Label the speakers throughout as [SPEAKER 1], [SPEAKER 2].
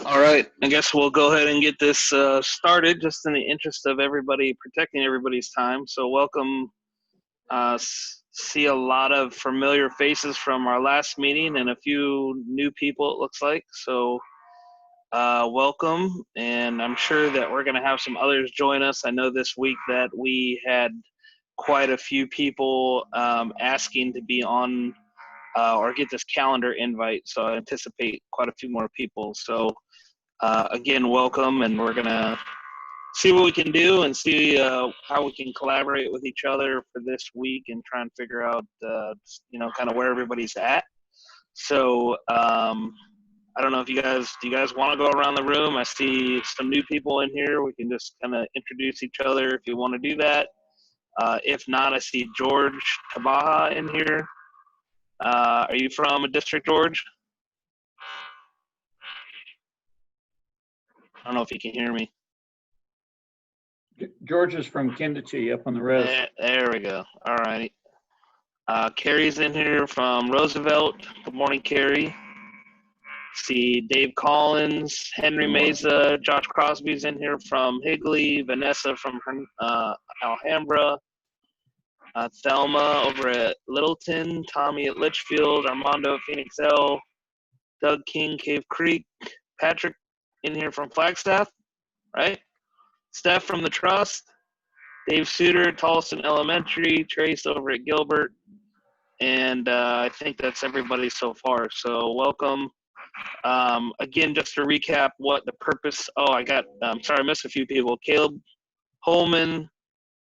[SPEAKER 1] All right, I guess we'll go ahead and get this started, just in the interest of everybody, protecting everybody's time. So welcome. See a lot of familiar faces from our last meeting and a few new people, it looks like. So welcome, and I'm sure that we're going to have some others join us. I know this week that we had quite a few people asking to be on or get this calendar invite, so I anticipate quite a few more people. So again, welcome, and we're going to see what we can do and see how we can collaborate with each other for this week and try and figure out, kind of where everybody's at. So I don't know if do you guys want to go around the room? I see some new people in here. We can just kind of introduce each other if you want to do that. If not, I see George Tabaha in here. Are you from a district, George? I don't know if you can hear me.
[SPEAKER 2] George is from Kendichi up on the res.
[SPEAKER 1] There we go. All right. Carrie's in here from Roosevelt. Good morning, Carrie. See Dave Collins, Henry Meza, Josh Crosby's in here from Higley, Vanessa from Alhambra, Thelma over at Littleton, Tommy at Litchfield, Armando at Phoenix L, Doug King, Cave Creek, Patrick in here from Flagstaff, right? Steph from the Trust, Dave Suter, Tolleson Elementary, Trace over at Gilbert, and I think that's everybody so far. So welcome. Again, just to recap what the purpose, sorry, I missed a few people. Caleb Holman,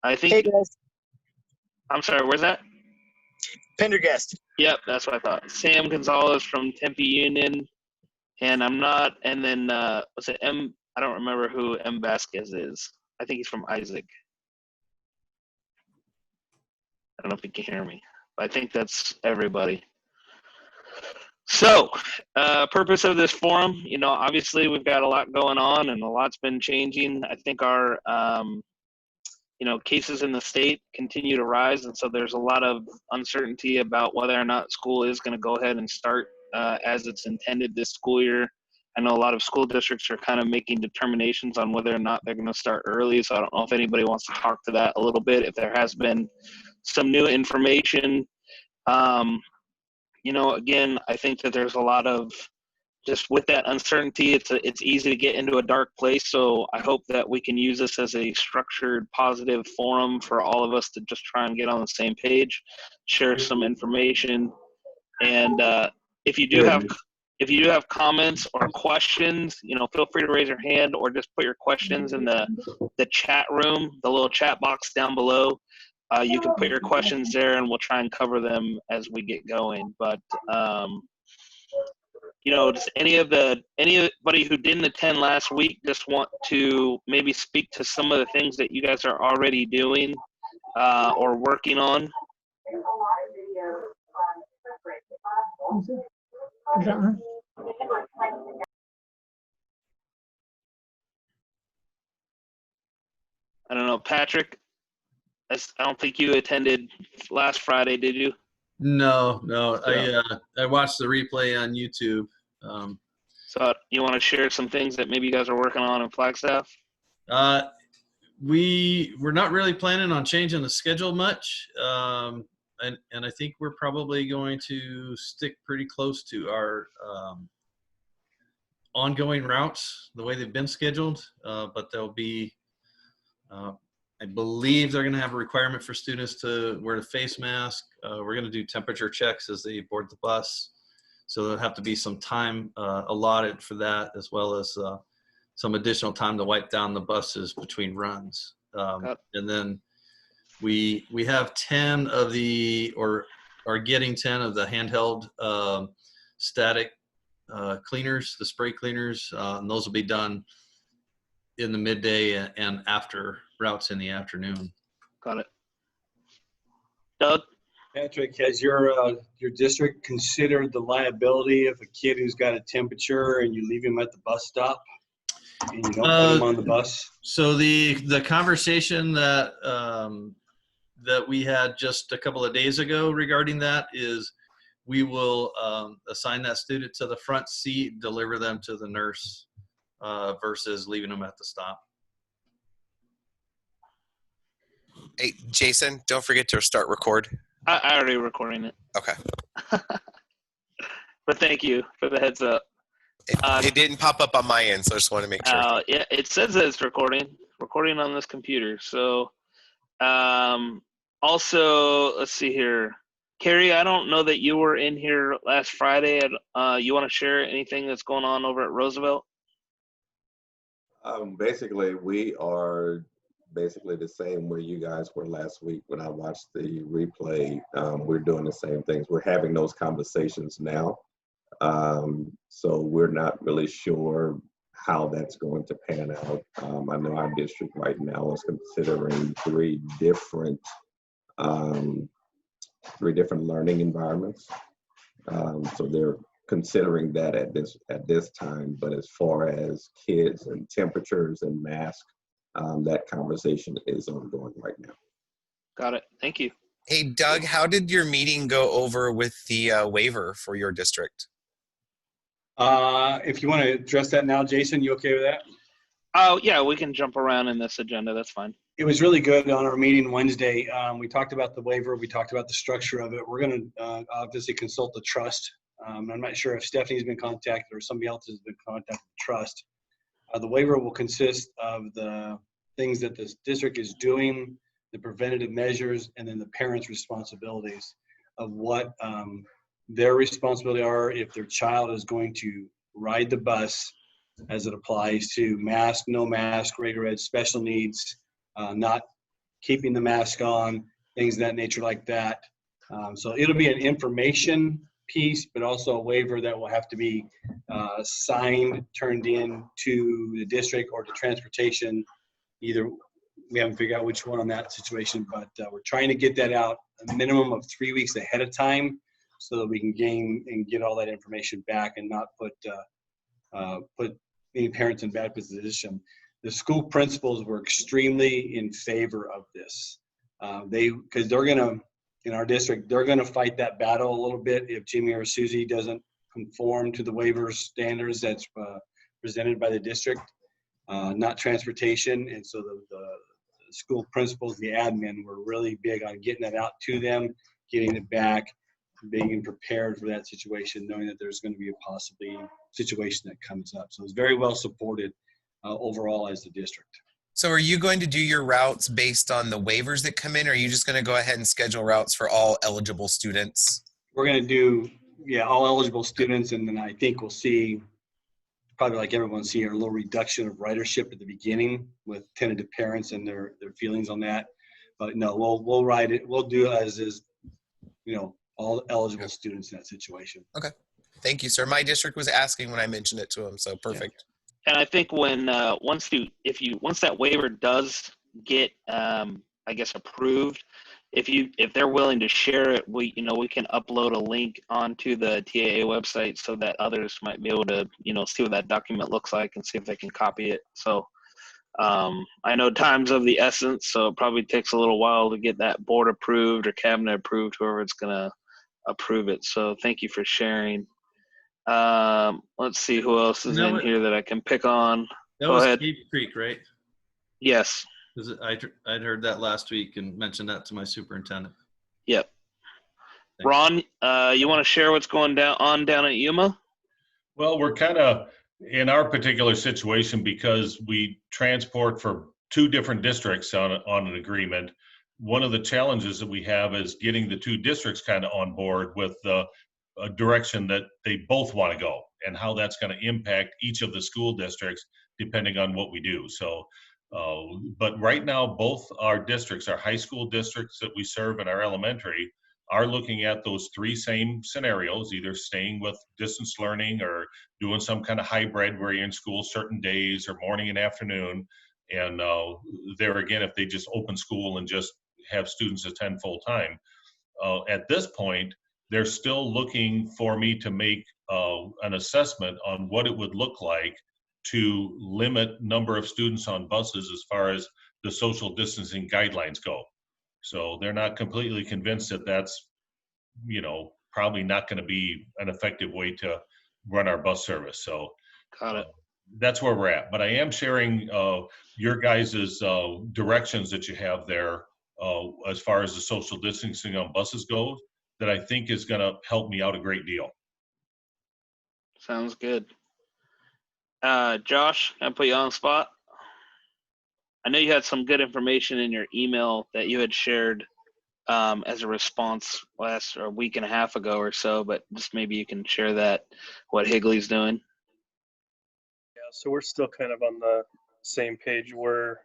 [SPEAKER 1] I think.
[SPEAKER 3] Hey guys.
[SPEAKER 1] I'm sorry, where's that?
[SPEAKER 3] Pendergast.
[SPEAKER 1] Yep, that's what I thought. Sam Gonzalez from Tempe Union, and then was it M? I don't remember who M. Vasquez is. I think he's from Isaac. I don't know if you can hear me, but I think that's everybody. So, purpose of this forum, obviously we've got a lot going on and a lot's been changing. I think our, cases in the state continue to rise, and so there's a lot of uncertainty about whether or not school is going to go ahead and start as it's intended this school year. I know a lot of school districts are kind of making determinations on whether or not they're going to start early, so I don't know if anybody wants to talk to that a little bit, if there has been some new information. Again, I think that there's a lot of, just with that uncertainty, it's easy to get into a dark place. So I hope that we can use this as a structured, positive forum for all of us to just try and get on the same page, share some information. And if you do have comments or questions, feel free to raise your hand or just put your questions in the chat room, the little chat box down below. You can put your questions there, and we'll try and cover them as we get going. But does anybody who didn't attend last week just want to maybe speak to some of the things that you guys are already doing or working on? I don't know, Patrick. I don't think you attended last Friday, did you?
[SPEAKER 4] No.
[SPEAKER 1] Yeah.
[SPEAKER 4] I watched the replay on YouTube.
[SPEAKER 1] So you want to share some things that maybe you guys are working on in Flagstaff?
[SPEAKER 4] We're not really planning on changing the schedule much, and I think we're probably going to stick pretty close to our ongoing routes the way they've been scheduled. But there'll be, I believe they're going to have a requirement for students to wear a face mask. We're going to do temperature checks as they board the bus. So there'll have to be some time allotted for that, as well as some additional time to wipe down the buses between runs. And then we have 10 of or are getting 10 of the handheld static cleaners, the spray cleaners, and those will be done in the midday and after routes in the afternoon.
[SPEAKER 1] Got it. Doug?
[SPEAKER 5] Patrick, has your district considered the liability of a kid who's got a temperature and you leave him at the bus stop and you don't put him on the bus?
[SPEAKER 4] So the conversation that we had just a couple of days ago regarding that is we will assign that student to the front seat, deliver them to the nurse versus leaving them at the stop.
[SPEAKER 6] Hey, Jason, don't forget to start record.
[SPEAKER 1] I already recording it.
[SPEAKER 6] Okay.
[SPEAKER 1] But thank you for the heads up.
[SPEAKER 6] It didn't pop up on my end, so I just want to make sure.
[SPEAKER 1] Yeah, it says that it's recording on this computer. So, also, let's see here. Carrie, I don't know that you were in here last Friday. You want to share anything that's going on over at Roosevelt?
[SPEAKER 7] Basically, we are basically the same where you guys were last week when I watched the replay. We're doing the same things. We're having those conversations now. So we're not really sure how that's going to pan out. I know our district right now is considering three different learning environments. So they're considering that at this time. But as far as kids and temperatures and masks, that conversation is ongoing right now.
[SPEAKER 1] Got it. Thank you.
[SPEAKER 6] Hey, Doug, how did your meeting go over with the waiver for your district?
[SPEAKER 5] If you want to address that now, Jason, you okay with that?
[SPEAKER 1] Oh, yeah, we can jump around in this agenda. That's fine.
[SPEAKER 5] It was really good on our meeting Wednesday. We talked about the waiver. We talked about the structure of it. We're going to obviously consult the trust. I'm not sure if Stephanie's been contacted or somebody else has been contacted the trust. The waiver will consist of the things that this district is doing, the preventative measures, and then the parents' responsibilities of what their responsibility are if their child is going to ride the bus as it applies to mask, no mask, regular ed, special needs, not keeping the mask on, things of that nature like that. So it'll be an information piece, but also a waiver that will have to be signed, turned in to the district or to transportation. Either we haven't figured out which one on that situation, but we're trying to get that out a minimum of 3 weeks ahead of time so that we can gain and get all that information back and not put any parents in bad position. The school principals were extremely in favor of this. Because they're gonna, in our district, they're gonna fight that battle a little bit if Jimmy or Susie doesn't conform to the waiver standards that's presented by the district, not transportation. And so the school principals, the admin were really big on getting that out to them, getting it back, being prepared for that situation, knowing that there's going to be a possibly situation that comes up. So it's very well supported overall as the district.
[SPEAKER 6] So are you going to do your routes based on the waivers that come in, or are you just going to go ahead and schedule routes for all eligible students?
[SPEAKER 5] We're going to do, all eligible students, and then I think we'll see, probably like everyone see, a little reduction of ridership at the beginning with tentative parents and their feelings on that. But no, we'll ride it. We'll do as is, all eligible students in that situation.
[SPEAKER 6] Okay. Thank you, sir. My district was asking when I mentioned it to him, so perfect.
[SPEAKER 1] And I think when once that waiver does get approved, if they're willing to share it, we can upload a link onto the TAA website so that others might be able to see what that document looks like and see if they can copy it. So I know time's of the essence, so it probably takes a little while to get that board approved or cabinet approved, whoever it's gonna approve it. So thank you for sharing. Let's see who else is in here that I can pick on.
[SPEAKER 4] Go ahead. Cave Creek, right?
[SPEAKER 1] Yes.
[SPEAKER 4] I'd heard that last week and mentioned that to my superintendent.
[SPEAKER 1] Yep.
[SPEAKER 4] Thanks.
[SPEAKER 1] Ron, you want to share what's going down at Yuma?
[SPEAKER 8] Well, we're kind of in our particular situation because we transport for two different districts on an agreement. One of the challenges that we have is getting the two districts kind of on board with a direction that they both want to go and how that's going to impact each of the school districts depending on what we do. So, but right now, both our districts, our high school districts that we serve and our elementary, are looking at those three same scenarios, either staying with distance learning or doing some kind of hybrid where you're in school certain days or morning and afternoon. And there again, if they just open school and just have students attend full time, at this point, they're still looking for me to make an assessment on what it would look like to limit number of students on buses as far as the social distancing guidelines go. So they're not completely convinced that that's, probably not going to be an effective way to run our bus service. So
[SPEAKER 1] Got it.
[SPEAKER 8] that's where we're at. But I am sharing your guys' directions that you have there as far as the social distancing on buses goes, that I think is going to help me out a great deal.
[SPEAKER 1] Sounds good. Josh, can I put you on the spot? I know you had some good information in your email that you had shared as a response last or a week and a half ago or so, but just maybe you can share that, what Higley's doing.
[SPEAKER 9] Yeah, so we're still kind of on the same page. We're,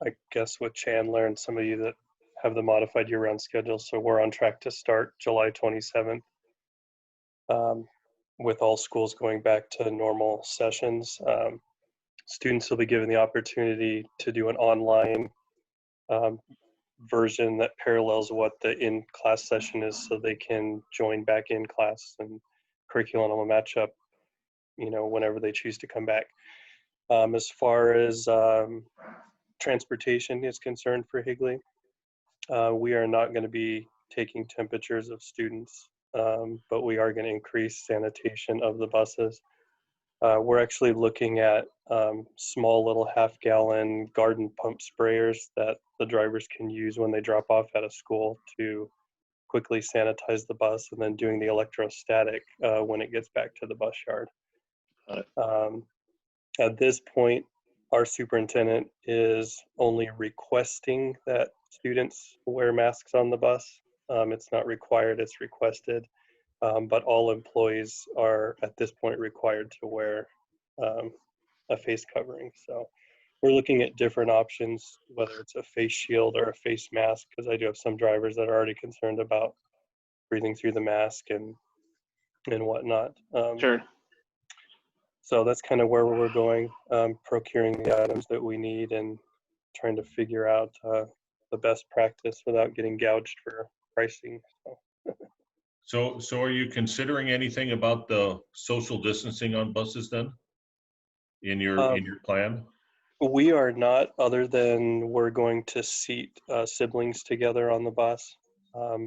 [SPEAKER 9] I guess, with Chandler and some of you that have the modified year-round schedule. So we're on track to start July 27th with all schools going back to normal sessions. Students will be given the opportunity to do an online version that parallels what the in-class session is, so they can join back in class and curriculum will match up, whenever they choose to come back. As far as transportation is concerned for Higley, we are not going to be taking temperatures of students, but we are going to increase sanitation of the buses. We're actually looking at small little half-gallon garden pump sprayers that the drivers can use when they drop off at a school to quickly sanitize the bus, and then doing the electrostatic when it gets back to the bus yard. At this point, our superintendent is only requesting that students wear masks on the bus. It's not required, it's requested. But all employees are at this point required to wear a face covering. So we're looking at different options, whether it's a face shield or a face mask, because I do have some drivers that are already concerned about breathing through the mask and whatnot.
[SPEAKER 1] Sure.
[SPEAKER 9] So that's kind of where we're going, procuring the items that we need and trying to figure out the best practice without getting gouged for pricing.
[SPEAKER 8] So are you considering anything about the social distancing on buses then in your plan?
[SPEAKER 9] We are not, other than we're going to seat siblings together on the bus,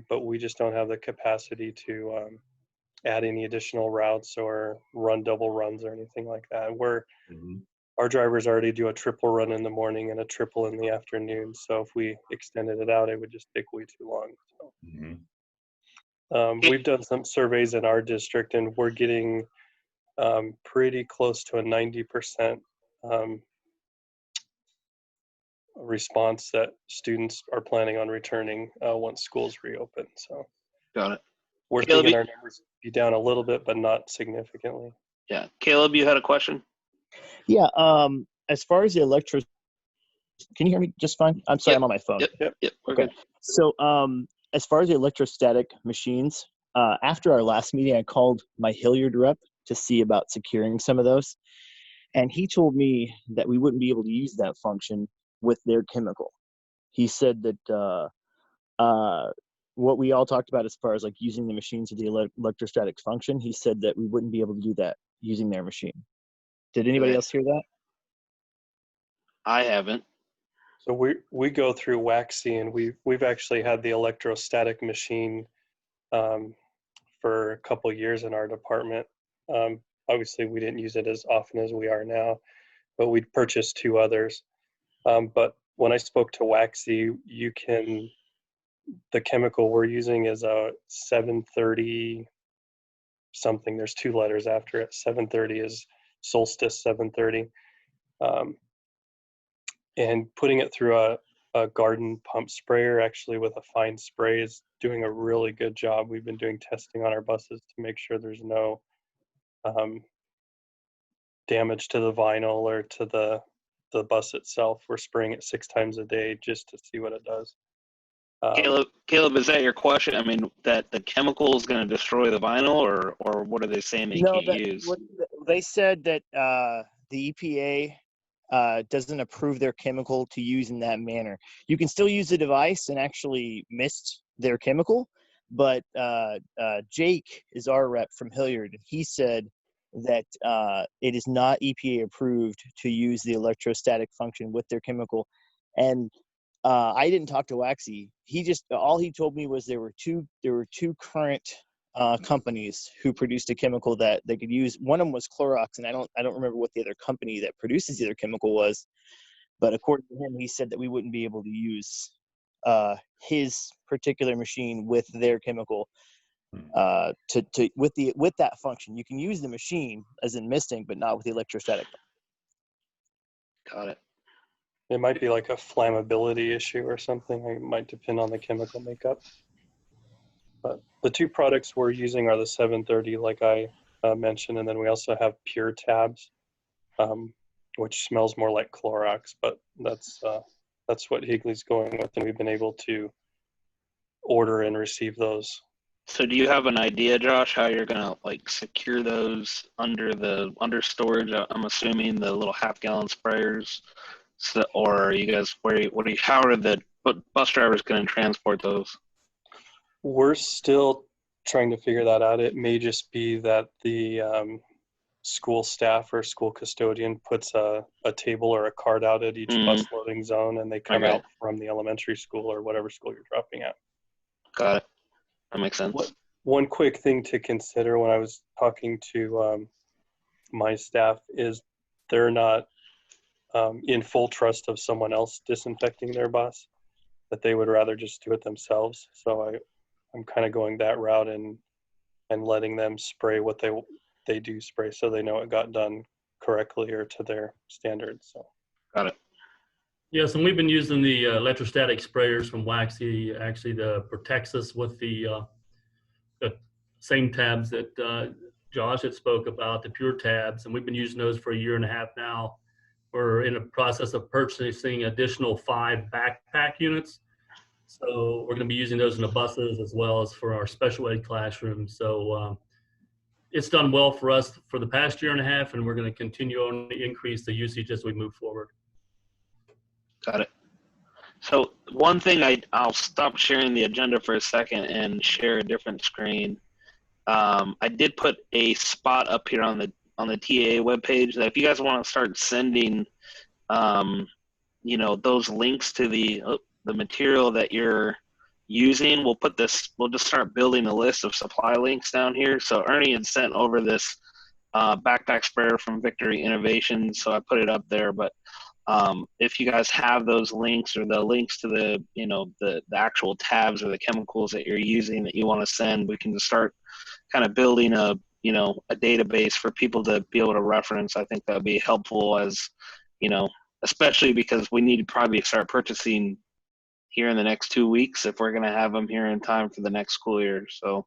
[SPEAKER 9] but we just don't have the capacity to add any additional routes or run double runs or anything like that. Our drivers already do a triple run in the morning and a triple in the afternoon. So if we extended it out, it would just take way too long. So. We've done some surveys in our district, and we're getting pretty close to a 90% response that students are planning on returning once schools reopen. So
[SPEAKER 1] Got it.
[SPEAKER 9] we're thinking our numbers be down a little bit, but not significantly.
[SPEAKER 1] Yeah. Caleb, you had a question?
[SPEAKER 10] Yeah. As far as the can you hear me just fine? I'm sorry,
[SPEAKER 1] Yep.
[SPEAKER 10] I'm on my phone.
[SPEAKER 1] Yep. We're good.
[SPEAKER 10] So as far as the electrostatic machines, after our last meeting, I called my Hilliard rep to see about securing some of those. And he told me that we wouldn't be able to use that function with their chemical. He said that what we all talked about as far as like using the machines to the electrostatic function, he said that we wouldn't be able to do that using their machine. Did anybody else hear that?
[SPEAKER 1] I haven't.
[SPEAKER 9] So we go through WAXI, and we've actually had the electrostatic machine for a couple of years in our department. Obviously, we didn't use it as often as we are now, but we'd purchased 2 others. But when I spoke to WAXI, the chemical we're using is a 730 something. There's 2 letters after it. 730 is Solstice 730. And putting it through a garden pump sprayer, actually with a fine spray, is doing a really good job. We've been doing testing on our buses to make sure there's no damage to the vinyl or to the bus itself. We're spraying it 6 times a day just to see what it does.
[SPEAKER 1] Caleb, is that your question? I mean, that the chemical is going to destroy the vinyl, or what are they saying they can't use?
[SPEAKER 10] They said that the EPA doesn't approve their chemical to use in that manner. You can still use the device and actually mist their chemical, but Jake is our rep from Hilliard, and he said that it is not EPA approved to use the electrostatic function with their chemical. And I didn't talk to Waxy. All he told me was there were two current companies who produced a chemical that they could use. One of them was Clorox, and I don't remember what the other company that produces the other chemical was, but according to him, he said that we wouldn't be able to use his particular machine with their chemical with that function. You can use the machine as in misting, but not with the electrostatic.
[SPEAKER 1] Got it.
[SPEAKER 9] It might be like a flammability issue or something. It might depend on the chemical makeup. But the two products we're using are the 730, like I mentioned, and then we also have Pure Tabs, which smells more like Clorox, but that's what Higley's going with, and we've been able to order and receive those.
[SPEAKER 1] So do you have an idea, Josh, how you're gonna like secure those under storage? I'm assuming the little half-gallon sprayers. So, or are you guys how are the bus drivers going to transport those?
[SPEAKER 9] We're still trying to figure that out. It may just be that the school staff or school custodian puts a table or a card out at each bus loading zone, and they come out from the elementary school or whatever school you're dropping at.
[SPEAKER 1] Got it. That makes sense.
[SPEAKER 9] One quick thing to consider when I was talking to my staff is they're not in full trust of someone else disinfecting their bus, that they would rather just do it themselves. So I'm kind of going that route and letting them spray what they do spray, so they know it got done correctly or to their standards. So
[SPEAKER 1] got it.
[SPEAKER 11] Yes, and we've been using the electrostatic sprayers from Waxy, actually protects us with the same tabs that Josh had spoke about, the Pure Tabs, and we've been using those for 1.5 years now. We're in the process of purchasing additional 5 backpack units. So we're going to be using those in the buses as well as for our special ed classrooms. So it's done well for us for the past 1.5 years, and we're going to continue on to increase the usage as we move forward.
[SPEAKER 1] Got it. So one thing, I'll stop sharing the agenda for a second and share a different screen. I did put a spot up here on the TAA webpage that if you guys want to start sending, those links to the material that you're using, we'll just start building a list of supply links down here. So Ernie had sent over this backpack sprayer from Victory Innovations, so I put it up there. But if you guys have those links or the links to the actual tabs or the chemicals that you're using that you want to send, we can just start kind of building a database for people to be able to reference. I think that'd be helpful, as especially because we need to probably start purchasing here in the next 2 weeks if we're going to have them here in time for the next school year. So,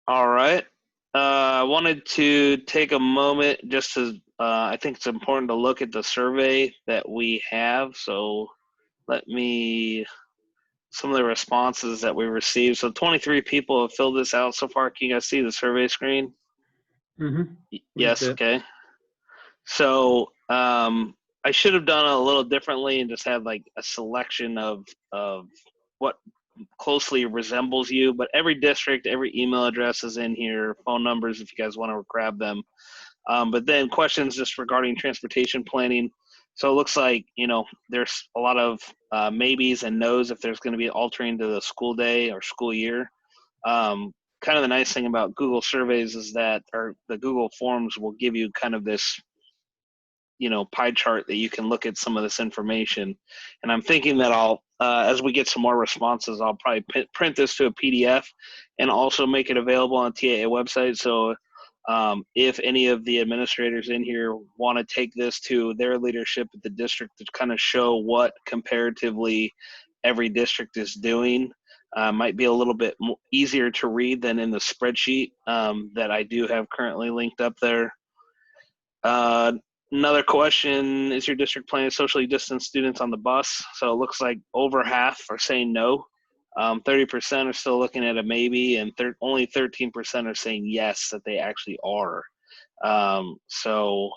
[SPEAKER 1] all right. I wanted to take a moment just to, I think it's important to look at the survey that we have. So some of the responses that we received. So 23 people have filled this out so far. Can you guys see the survey screen?
[SPEAKER 2] Mm-hmm.
[SPEAKER 1] Yes. Okay. So I should have done it a little differently and just had like a selection of what closely resembles you, but every district, every email address is in here, phone numbers if you guys want to grab them. But then questions just regarding transportation planning. So it looks like, there's a lot of maybes and no's if there's going to be altering to the school day or school year. Kind of the nice thing about Google surveys is that, or the Google Forms will give you kind of this, pie chart that you can look at some of this information. And I'm thinking that as we get some more responses, I'll probably print this to a PDF and also make it available on TAA website. So if any of the administrators in here want to take this to their leadership at the district to kind of show what comparatively every district is doing, might be a little bit easier to read than in the spreadsheet that I do have currently linked up there. Another question, is your district planning socially distanced students on the bus? So it looks like over half are saying no. 30% are still looking at a maybe, and only 13% are saying yes, that they actually are. So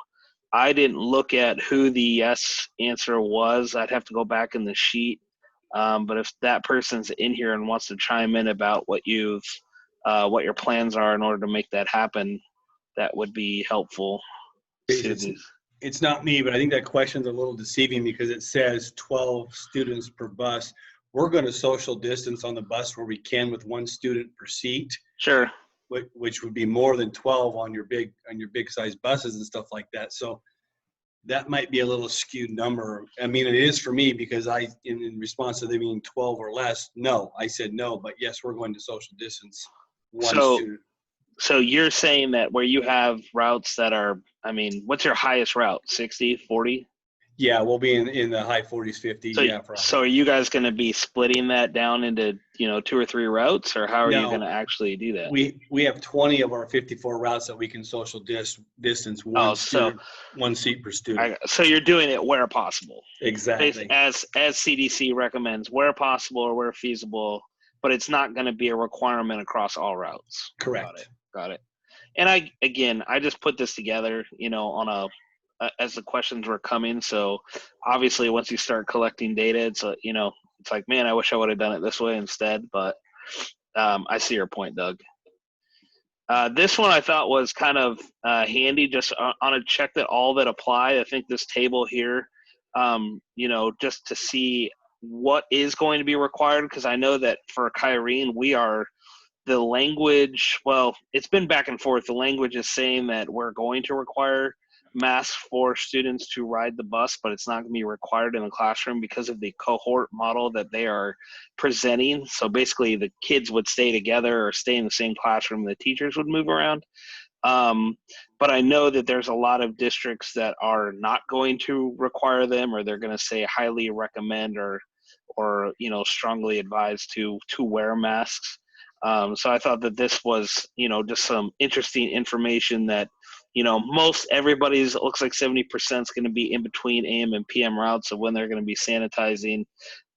[SPEAKER 1] I didn't look at who the yes answer was. I'd have to go back in the sheet. But if that person's in here and wants to chime in about what your plans are in order to make that happen, that would be helpful.
[SPEAKER 5] It's not me, but I think that question's a little deceiving because it says 12 students per bus. we're going to social distance on the bus where we can with one student per seat,
[SPEAKER 1] Sure.
[SPEAKER 5] which would be more than 12 on your big size buses and stuff like that. So that might be a little skewed number. I mean, it is for me because in response to them being 12 or less, no, I said no, but yes, we're going to social distance one student.
[SPEAKER 1] So you're saying that where you have routes that are, I mean, what's your highest route? 60, 40?
[SPEAKER 5] Yeah, we'll be in the high 40s, 50s.
[SPEAKER 1] So are you guys going to be splitting that down into, 2 or 3 routes, or how are you going to actually do that?
[SPEAKER 5] We have 20 of our 54 routes that we can social distance one seat per student.
[SPEAKER 1] So you're doing it where possible.
[SPEAKER 5] Exactly.
[SPEAKER 1] As CDC recommends, where possible or where feasible, but it's not going to be a requirement across all routes.
[SPEAKER 5] Correct.
[SPEAKER 1] Got it. And I just put this together, on as the questions were coming. So obviously once you start collecting data, it's like, man, I wish I would have done it this way instead, but I see your point, Doug. This one I thought was kind of handy, just on a check that all that apply. I think this table here, just to see what is going to be required, because I know that for Kyrene, the language, well, it's been back and forth. The language is saying that we're going to require masks for students to ride the bus, but it's not going to be required in the classroom because of the cohort model that they are presenting. So basically the kids would stay together or stay in the same classroom, and the teachers would move around. But I know that there's a lot of districts that are not going to require them, or they're going to say highly recommend or strongly advise to wear masks. So I thought that this was, just some interesting information that, most everybody's, it looks like 70% is going to be in between AM and PM routes of when they're going to be sanitizing,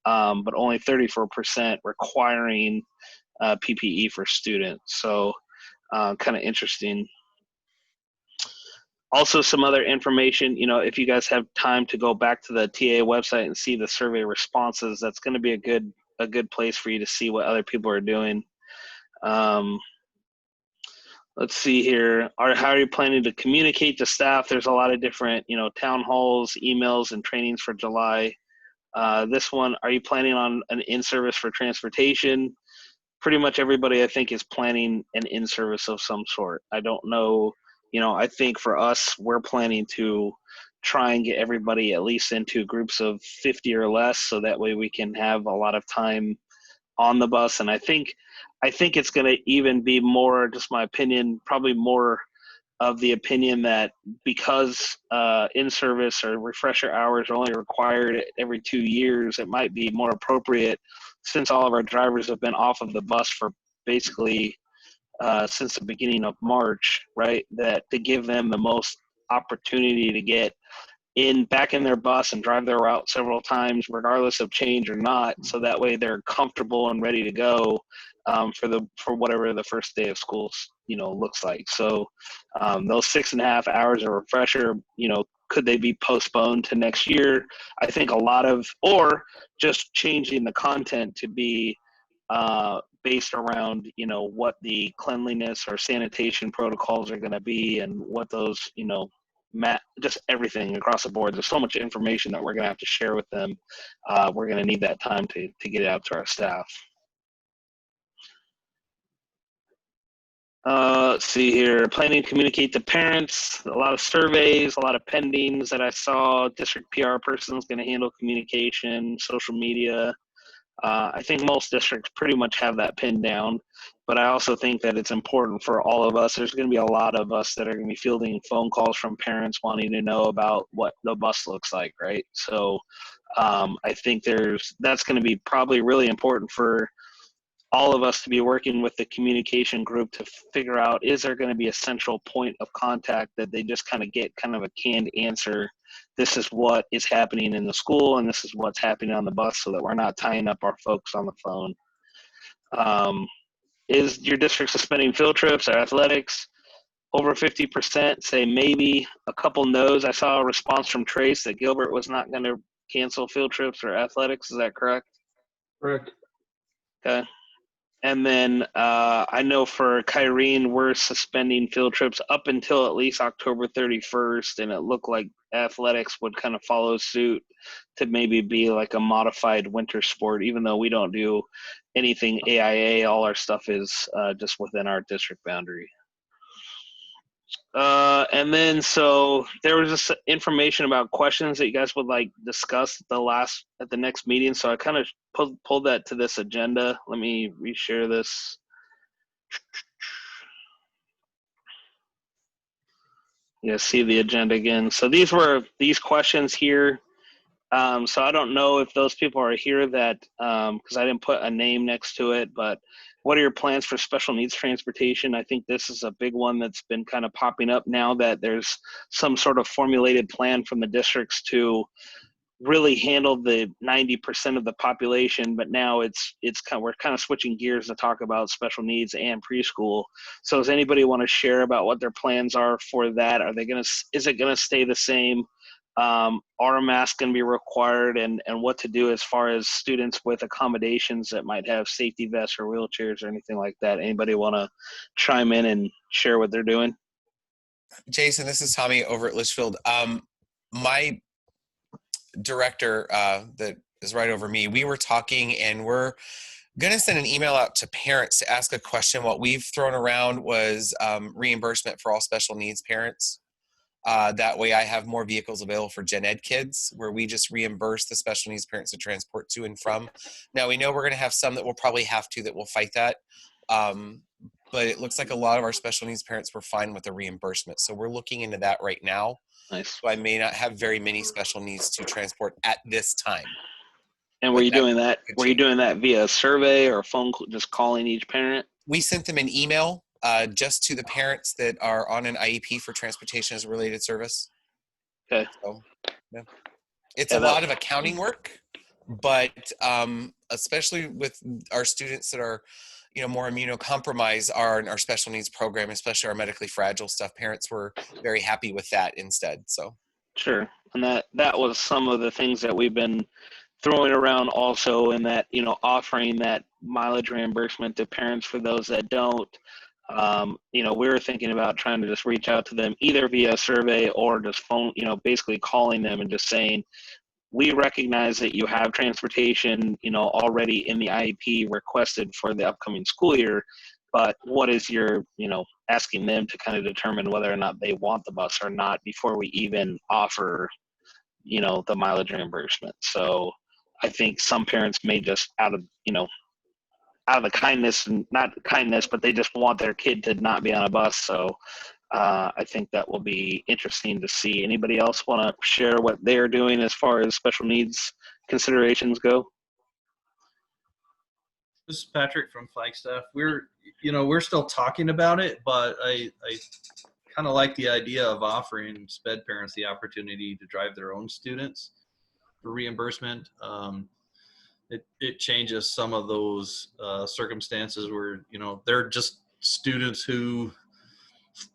[SPEAKER 1] but only 34% requiring PPE for students. So kind of interesting. Also, some other information, if you guys have time to go back to the TA website and see the survey responses, that's going to be a good place for you to see what other people are doing. Let's see here. How are you planning to communicate to staff? There's a lot of different, town halls, emails, and trainings for July. This one, are you planning on an in-service for transportation? Pretty much everybody, I think, is planning an in-service of some sort. I don't know. I think for us, we're planning to try and get everybody at least into groups of 50 or less, so that way we can have a lot of time on the bus. And I think it's going to even be more, just my opinion, probably more of the opinion that because in-service or refresher hours are only required every 2 years, it might be more appropriate, since all of our drivers have been off of the bus for basically since the beginning of March, right, that to give them the most opportunity to get back in their bus and drive their route several times, regardless of change or not, so that way they're comfortable and ready to go for whatever the first day of school looks like. So those 6.5 hours of refresher, could they be postponed to next year? I think or just changing the content to be based around what the cleanliness or sanitation protocols are going to be, and what those just everything across the board. There's so much information that we're going to have to share with them. We're going to need that time to get it out to our staff. Let's see here. Planning to communicate to parents. A lot of surveys, a lot of pendings that I saw. District PR person is going to handle communication, social media. I think most districts pretty much have that pinned down, but I also think that it's important for all of us. There's going to be a lot of us that are going to be fielding phone calls from parents wanting to know about what the bus looks like, right? So I think that's going to be probably really important for all of us to be working with the communication group to figure out, is there going to be a central point of contact that they just kind of get kind of a canned answer? This is what is happening in the school, and this is what's happening on the bus, so that we're not tying up our folks on the phone. Is your district suspending field trips or athletics? Over 50% say maybe, a couple no's. I saw a response from Trace that Gilbert was not going to cancel field trips or athletics. Is that correct?
[SPEAKER 2] Correct.
[SPEAKER 1] Okay. And then I know for Kyrene, we're suspending field trips up until at least October 31st, and it looked like athletics would kind of follow suit to maybe be like a modified winter sport, even though we don't do anything AIA. All our stuff is just within our district boundary. And then so there was just information about questions that you guys would like discuss at the next meeting. So I kind of pulled that to this agenda. Let me reshare this. Yeah, see the agenda again. So these were these questions here. So I don't know if those people are here that because I didn't put a name next to it, but what are your plans for special needs transportation? I think this is a big one that's been kind of popping up now that there's some sort of formulated plan from the districts to really handle the 90% of the population, but now we're kind of switching gears to talk about special needs and preschool. So does anybody want to share about what their plans are for that? Is it gonna stay the same? Are masks going to be required, and what to do as far as students with accommodations that might have safety vests or wheelchairs or anything like that? Anybody want to chime in and share what they're doing?
[SPEAKER 6] Jason, this is Tommy over at Litchfield. My director that is right over me, we were talking, and we're going to send an email out to parents to ask a question. What we've thrown around was reimbursement for all special needs parents. That way I have more vehicles available for gen ed kids, where we just reimburse the special needs parents to transport to and from. Now, we know we're going to have some that will probably have to, that will fight that. But it looks like a lot of our special needs parents were fine with the reimbursement. So we're looking into that right now.
[SPEAKER 1] Nice.
[SPEAKER 6] So I may not have very many special needs to transport at this time.
[SPEAKER 1] And were you doing that? Were you doing that via survey or phone call, just calling each parent?
[SPEAKER 6] We sent them an email just to the parents that are on an IEP for transportation as a related service.
[SPEAKER 1] Okay.
[SPEAKER 6] So, yeah. It's a lot of accounting work, but especially with our students that are, more immunocompromised, are in our special needs program, especially our medically fragile stuff, parents were very happy with that instead. So
[SPEAKER 1] sure. And that was some of the things that we've been throwing around also, in that, offering that mileage reimbursement to parents for those that don't. We were thinking about trying to just reach out to them either via survey or just phone, basically calling them and just saying, we recognize that you have transportation, already in the IEP requested for the upcoming school year, but what is your, asking them to kind of determine whether or not they want the bus or not before we even offer, the mileage reimbursement. So I think some parents may just out of the kindness, and not kindness, but they just want their kid to not be on a bus. So I think that will be interesting to see. Anybody else want to share what they're doing as far as special needs considerations go?
[SPEAKER 4] This is Patrick from Flagstaff. We're still talking about it, but I kind of like the idea of offering SPED parents the opportunity to drive their own students for reimbursement. It changes some of those circumstances where, they're just students who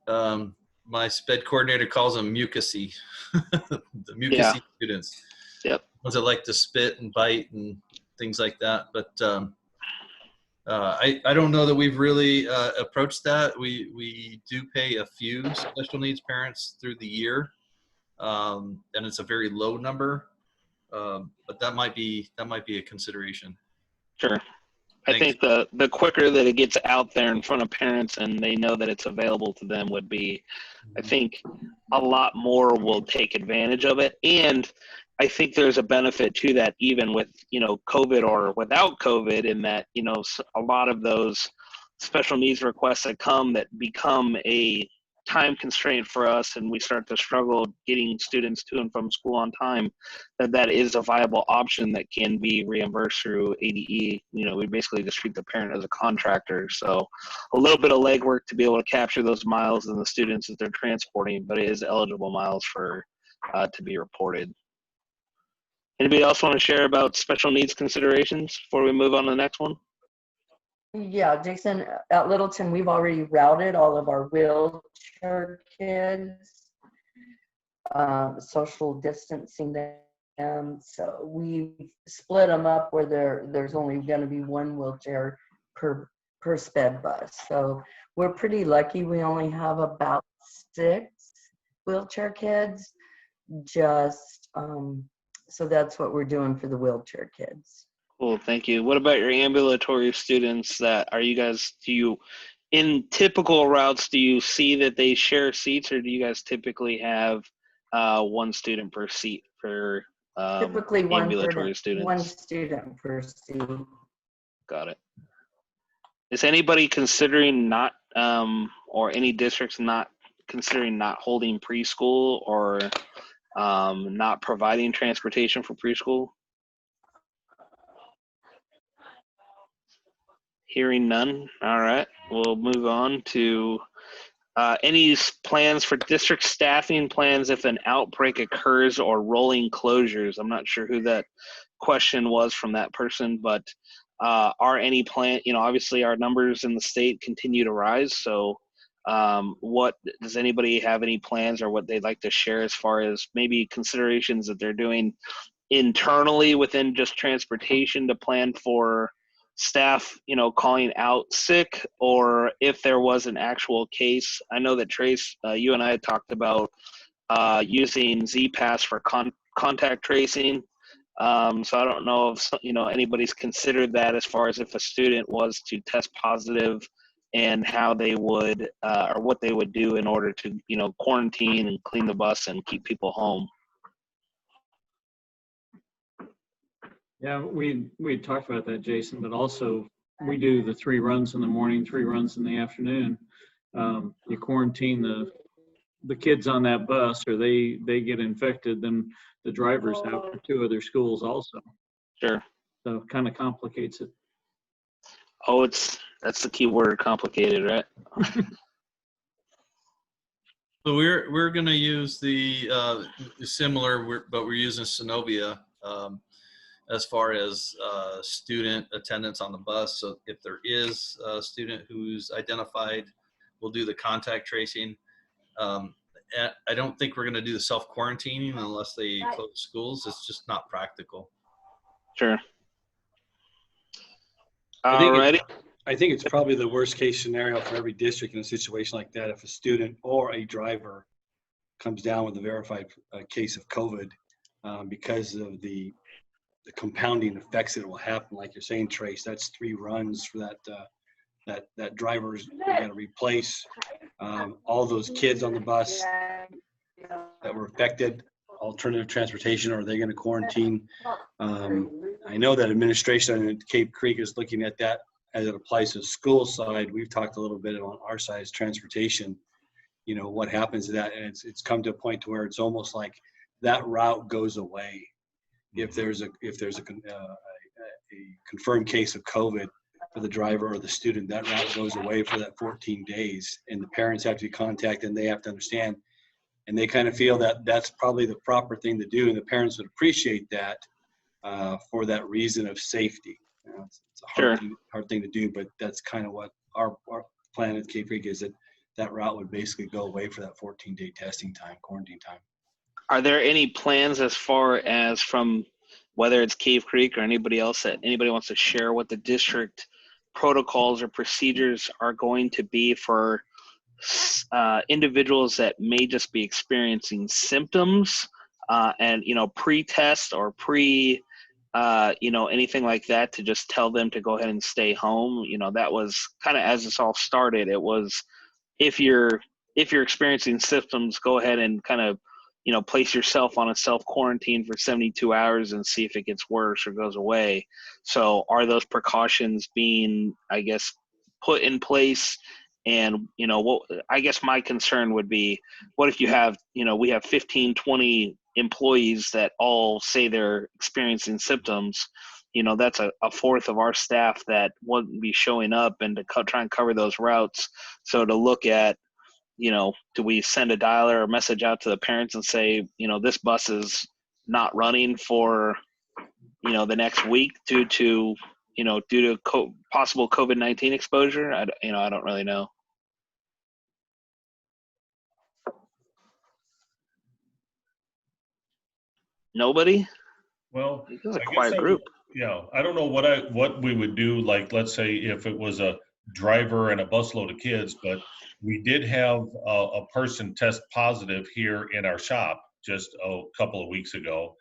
[SPEAKER 4] my SPED coordinator calls them mucusy, the mucusy students.
[SPEAKER 1] Yep.
[SPEAKER 4] Ones that like to spit and bite and things like that. But I don't know that we've really approached that. We do pay a few special needs parents through the year, and it's a very low number. But that might be a consideration.
[SPEAKER 1] Sure.
[SPEAKER 4] Thanks.
[SPEAKER 1] I think the quicker that it gets out there in front of parents and they know that it's available to them would be, I think, a lot more will take advantage of it. And I think there's a benefit to that, even with, COVID or without COVID, in that, a lot of those special needs requests that become a time constraint for us, and we start to struggle getting students to and from school on time, that is a viable option that can be reimbursed through ADE. We basically just treat the parent as a contractor. So a little bit of legwork to be able to capture those miles and the students that they're transporting, but it is eligible miles for to be reported. Anybody else want to share about special needs considerations before we move on to the next one?
[SPEAKER 12] Yeah, Jason, at Littleton, we've already routed all of our wheelchair kids, social distancing them. So we split them up where there's only going to be one wheelchair per per sped bus. So we're pretty lucky. We only have about 6 wheelchair kids. Just so that's what we're doing for the wheelchair kids.
[SPEAKER 1] Cool, thank you. What about your ambulatory students? In typical routes, do you see that they share seats, or do you guys typically have one student per seat for
[SPEAKER 12] Typically
[SPEAKER 1] ambulatory students?
[SPEAKER 12] one student per seat.
[SPEAKER 1] Got it. Is anybody considering not, or any districts not considering not holding preschool or not providing transportation for preschool? Hearing none. All right, we'll move on to any plans for district staffing plans if an outbreak occurs or rolling closures. I'm not sure who that question was from that person, but are any obviously our numbers in the state continue to rise. So what does anybody have any plans or what they'd like to share as far as maybe considerations that they're doing internally within just transportation to plan for staff, calling out sick, or if there was an actual case? I know that Trace, you and I had talked about using Z-Pass for contact tracing. So I don't know if anybody's considered that as far as if a student was to test positive and how they would or what they would do in order to quarantine and clean the bus and keep people home.
[SPEAKER 2] Yeah, we talked about that, Jason, but also we do the 3 runs in the morning, 3 runs in the afternoon. You quarantine the kids on that bus, or they get infected, then the drivers have for 2 other schools also.
[SPEAKER 1] Sure.
[SPEAKER 2] So it kind of complicates it.
[SPEAKER 1] Oh, that's the key word, complicated, right?
[SPEAKER 4] So we're going to use the similar, but we're using Synovia as far as student attendance on the bus. So if there is a student who's identified, we'll do the contact tracing. I don't think we're going to do the self-quarantining unless they close schools. It's just not practical.
[SPEAKER 1] Sure.
[SPEAKER 5] I think it's probably the worst case scenario for every district in a situation like that if a student or a driver comes down with a verified case of COVID because of the compounding effects that will happen. Like you're saying, Trace, that's 3 runs for that driver's got to replace all those kids on the bus that were affected. Alternative transportation, or are they going to quarantine? I know that administration at Cape Creek is looking at that as it applies to the school side. We've talked a little bit on our side, transportation, what happens to that. And it's come to a point to where it's almost like that route goes away. If there's a confirmed case of COVID for the driver or the student, that route goes away for that 14 days, and the parents have to be contacted and they have to understand. And they kind of feel that that's probably the proper thing to do, and the parents would appreciate that for that reason of safety. It's a hard thing to do, but that's kind of what our plan at Cape Creek is, that route would basically go away for that 14-day testing time, quarantine time.
[SPEAKER 1] Are there any plans as far as from whether it's Cave Creek or anybody else that anybody wants to share what the district protocols or procedures are going to be for individuals that may just be experiencing symptoms and pre-test or anything like that, to just tell them to go ahead and stay home? That was kind of, as this all started, it was if you're experiencing symptoms, go ahead and kind of place yourself on a self-quarantine for 72 hours and see if it gets worse or goes away. So are those precautions being, I guess, put in place? And, what I guess my concern would be, what if you have, we have 15, 20 employees that all say they're experiencing symptoms? That's a 1/4 of our staff that wouldn't be showing up, and to try and cover those routes. So to look at, do we send a dialer or message out to the parents and say, this bus is not running for, the next week due to possible COVID-19 exposure? I don't really know. Nobody?
[SPEAKER 8] Well,
[SPEAKER 1] it was a quiet group.
[SPEAKER 8] Yeah, I don't know what we would do. Like, let's say if it was a driver and a busload of kids, but we did have a person test positive here in our shop just a couple of weeks ago.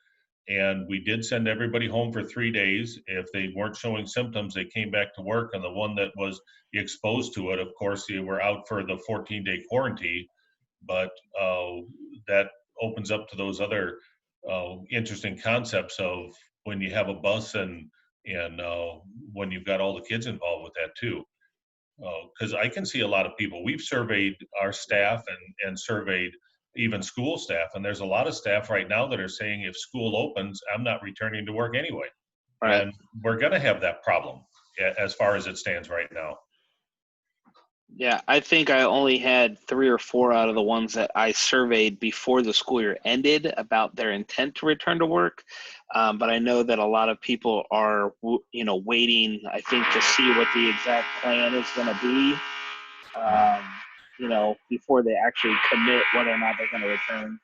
[SPEAKER 8] And we did send everybody home for 3 days. If they weren't showing symptoms, they came back to work. And the one that was exposed to it, of course, they were out for the 14-day quarantine. But that opens up to those other interesting concepts of when you have a bus and when you've got all the kids involved with that too. Because I can see a lot of people. We've surveyed our staff and surveyed even school staff, and there's a lot of staff right now that are saying if school opens, I'm not returning to work anyway.
[SPEAKER 1] Right.
[SPEAKER 8] And we're going to have that problem as far as it stands right now.
[SPEAKER 1] Yeah, I think I only had 3 or 4 out of the ones that I surveyed before the school year ended about their intent to return to work. But I know that a lot of people are, waiting, I think, to see what the exact plan is going to be, before they actually commit whether or not they're going to return.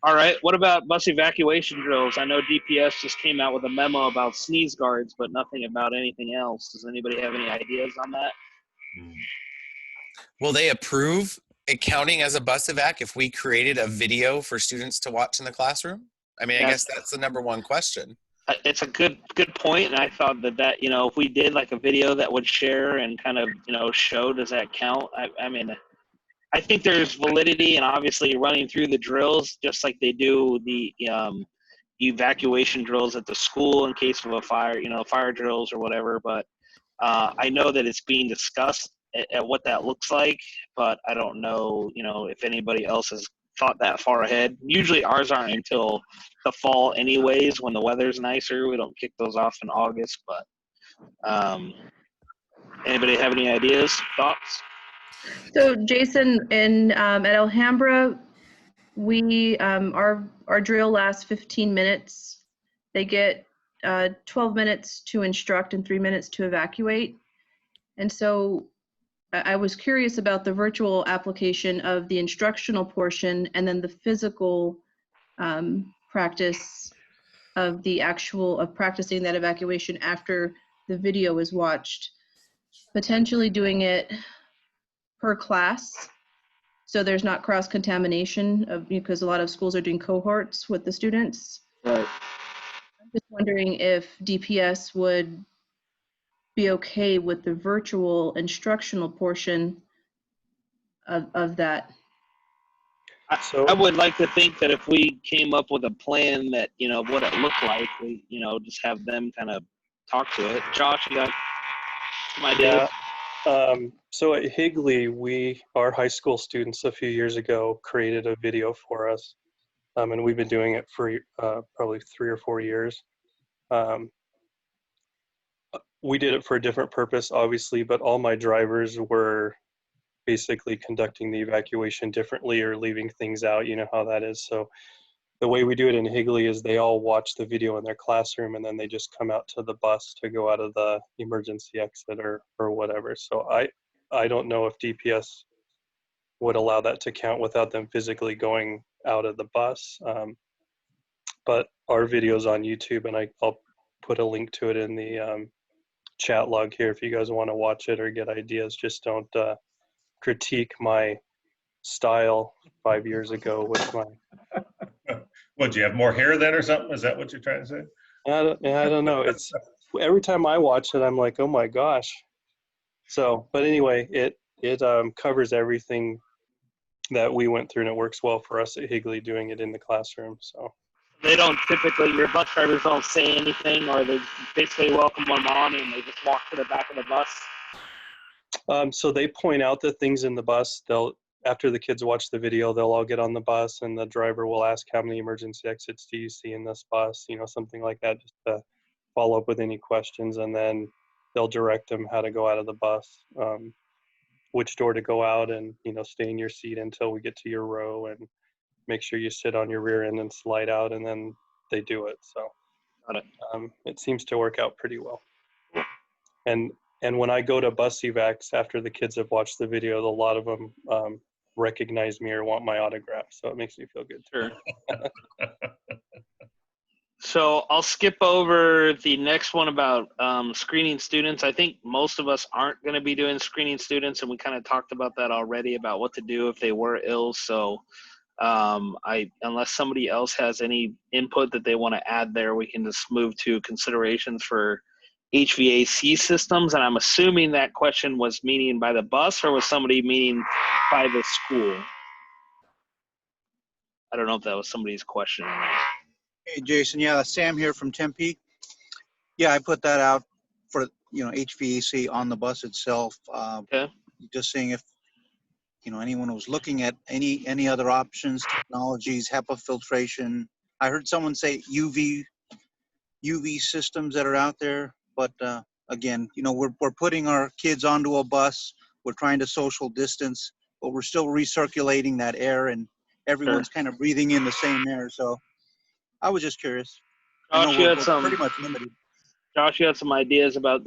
[SPEAKER 1] All right. What about bus evacuation drills? I know DPS just came out with a memo about sneeze guards, but nothing about anything else. Does anybody have any ideas on that?
[SPEAKER 6] Will they approve it counting as a bus evac if we created a video for students to watch in the classroom? I mean, I guess that's the number one question.
[SPEAKER 1] It's a good point, and I thought that if we did like a video that would share and kind of show, does that count? I mean, I think there's validity, and obviously running through the drills just like they do the evacuation drills at the school in case of a fire, fire drills or whatever. But I know that it's being discussed at what that looks like, but I don't know, if anybody else has thought that far ahead. Usually ours aren't until the fall anyways, when the weather's nicer. We don't kick those off in August, but anybody have any ideas, thoughts?
[SPEAKER 13] So Jason, at Alhambra, we our drill lasts 15 minutes. They get 12 minutes to instruct and 3 minutes to evacuate. And so I was curious about the virtual application of the instructional portion and then the physical practice of practicing that evacuation after the video is watched. Potentially doing it per class, so there's not cross-contamination because a lot of schools are doing cohorts with the students.
[SPEAKER 1] Right.
[SPEAKER 13] I'm just wondering if DPS would be okay with the virtual instructional portion of that.
[SPEAKER 1] I would like to think that if we came up with a plan that, what it looked like, we, just have them kind of talk to it. Josh, you got some ideas?
[SPEAKER 9] Yeah. So at Higley, our high school students a few years ago created a video for us, and we've been doing it for probably 3 or 4 years. We did it for a different purpose, obviously, but all my drivers were basically conducting the evacuation differently or leaving things out. You know how that is. So the way we do it in Higley is they all watch the video in their classroom and then they just come out to the bus to go out of the emergency exit or whatever. So I don't know if DPS would allow that to count without them physically going out of the bus. But our video's on YouTube, and I'll put a link to it in the chat log here if you guys want to watch it or get ideas. Just don't critique my style 5 years ago with my...
[SPEAKER 8] What, do you have more hair then or something? Is that what you're trying to say?
[SPEAKER 9] I don't know. It's every time I watch it, I'm like, oh my gosh. So, but anyway, it covers everything that we went through, and it works well for us at Higley doing it in the classroom. So
[SPEAKER 1] They don't typically, your bus drivers don't say anything, or they basically welcome them on and they just walk to the back of the bus?
[SPEAKER 9] So they point out the things in the bus. After the kids watch the video, they'll all get on the bus and the driver will ask, how many emergency exits do you see in this bus? Something like that, just to follow up with any questions. And then they'll direct them how to go out of the bus, which door to go out, and, stay in your seat until we get to your row, and make sure you sit on your rear end and slide out, and then they do it. So it seems to work out pretty well. And when I go to bus evacs after the kids have watched the video, a lot of them recognize me or want my autograph. So it makes me feel good.
[SPEAKER 1] Sure. So I'll skip over the next one about screening students. I think most of us aren't going to be doing screening students, and we kind of talked about that already about what to do if they were ill. So unless somebody else has any input that they want to add there, we can just move to considerations for HVAC systems. And I'm assuming that question was meaning by the bus, or was somebody meaning by the school? I don't know if that was somebody's question or not.
[SPEAKER 14] Hey, Jason. Yeah, Sam here from Tempe. Yeah, I put that out for, HVAC on the bus itself.
[SPEAKER 1] Okay.
[SPEAKER 14] Just seeing if, anyone was looking at any other options, technologies, HEPA filtration. I heard someone say UV systems that are out there, but again, we're putting our kids onto a bus. We're trying to social distance, but we're still recirculating that air, and everyone's kind of breathing in the same air. So I was just curious. I know we're pretty much limited.
[SPEAKER 1] Josh, you had some ideas about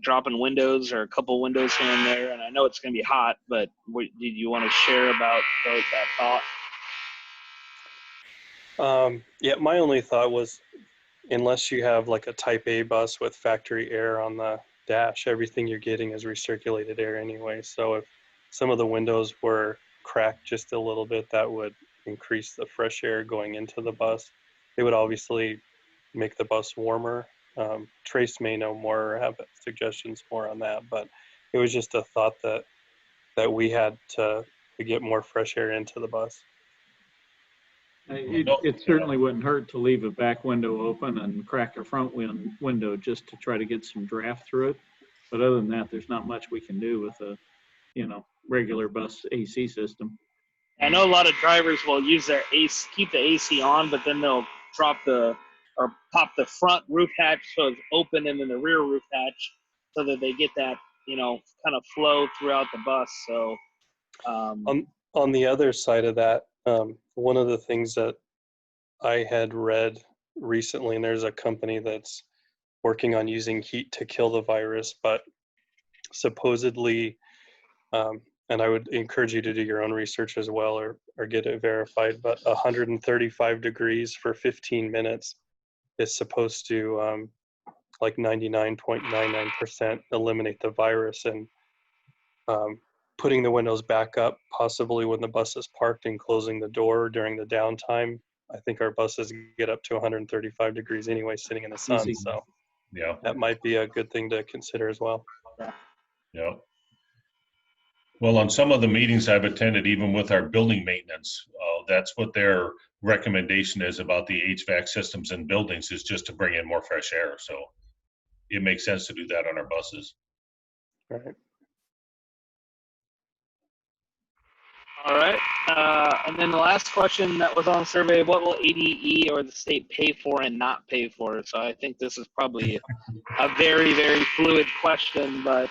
[SPEAKER 1] dropping windows or a couple windows here and there, and I know it's going to be hot, but did you want to share about that thought?
[SPEAKER 9] Yeah, my only thought was, unless you have like a type A bus with factory air on the dash, everything you're getting is recirculated air anyway. So if some of the windows were cracked just a little bit, that would increase the fresh air going into the bus. It would obviously make the bus warmer. Trace may know more or have suggestions more on that, but it was just a thought that we had to get more fresh air into the bus.
[SPEAKER 2] It certainly wouldn't hurt to leave a back window open and crack a front window just to try to get some draft through it. But other than that, there's not much we can do with a, regular bus AC system.
[SPEAKER 1] I know a lot of drivers will use their AC, keep the AC on, but then they'll pop the front roof hatch so it's open, and then the rear roof hatch so that they get that, kind of flow throughout the bus. So
[SPEAKER 9] on the other side of that, one of the things that I had read recently, and there's a company that's working on using heat to kill the virus, but supposedly, and I would encourage you to do your own research as well, or get it verified, but 135 degrees for 15 minutes is supposed to like 99.99% eliminate the virus. And putting the windows back up, possibly when the bus is parked, and closing the door during the downtime. I think our buses get up to 135 degrees anyway, sitting in the sun.
[SPEAKER 2] Easy.
[SPEAKER 9] So
[SPEAKER 8] Yeah,
[SPEAKER 9] that might be a good thing to consider as well.
[SPEAKER 8] yeah. Well, on some of the meetings I've attended, even with our building maintenance, that's what their recommendation is about the HVAC systems in buildings, is just to bring in more fresh air. So it makes sense to do that on our buses.
[SPEAKER 9] Right.
[SPEAKER 1] all right. And then the last question that was on the survey: what will ADE or the state pay for and not pay for? So I think this is probably a very, very fluid question, but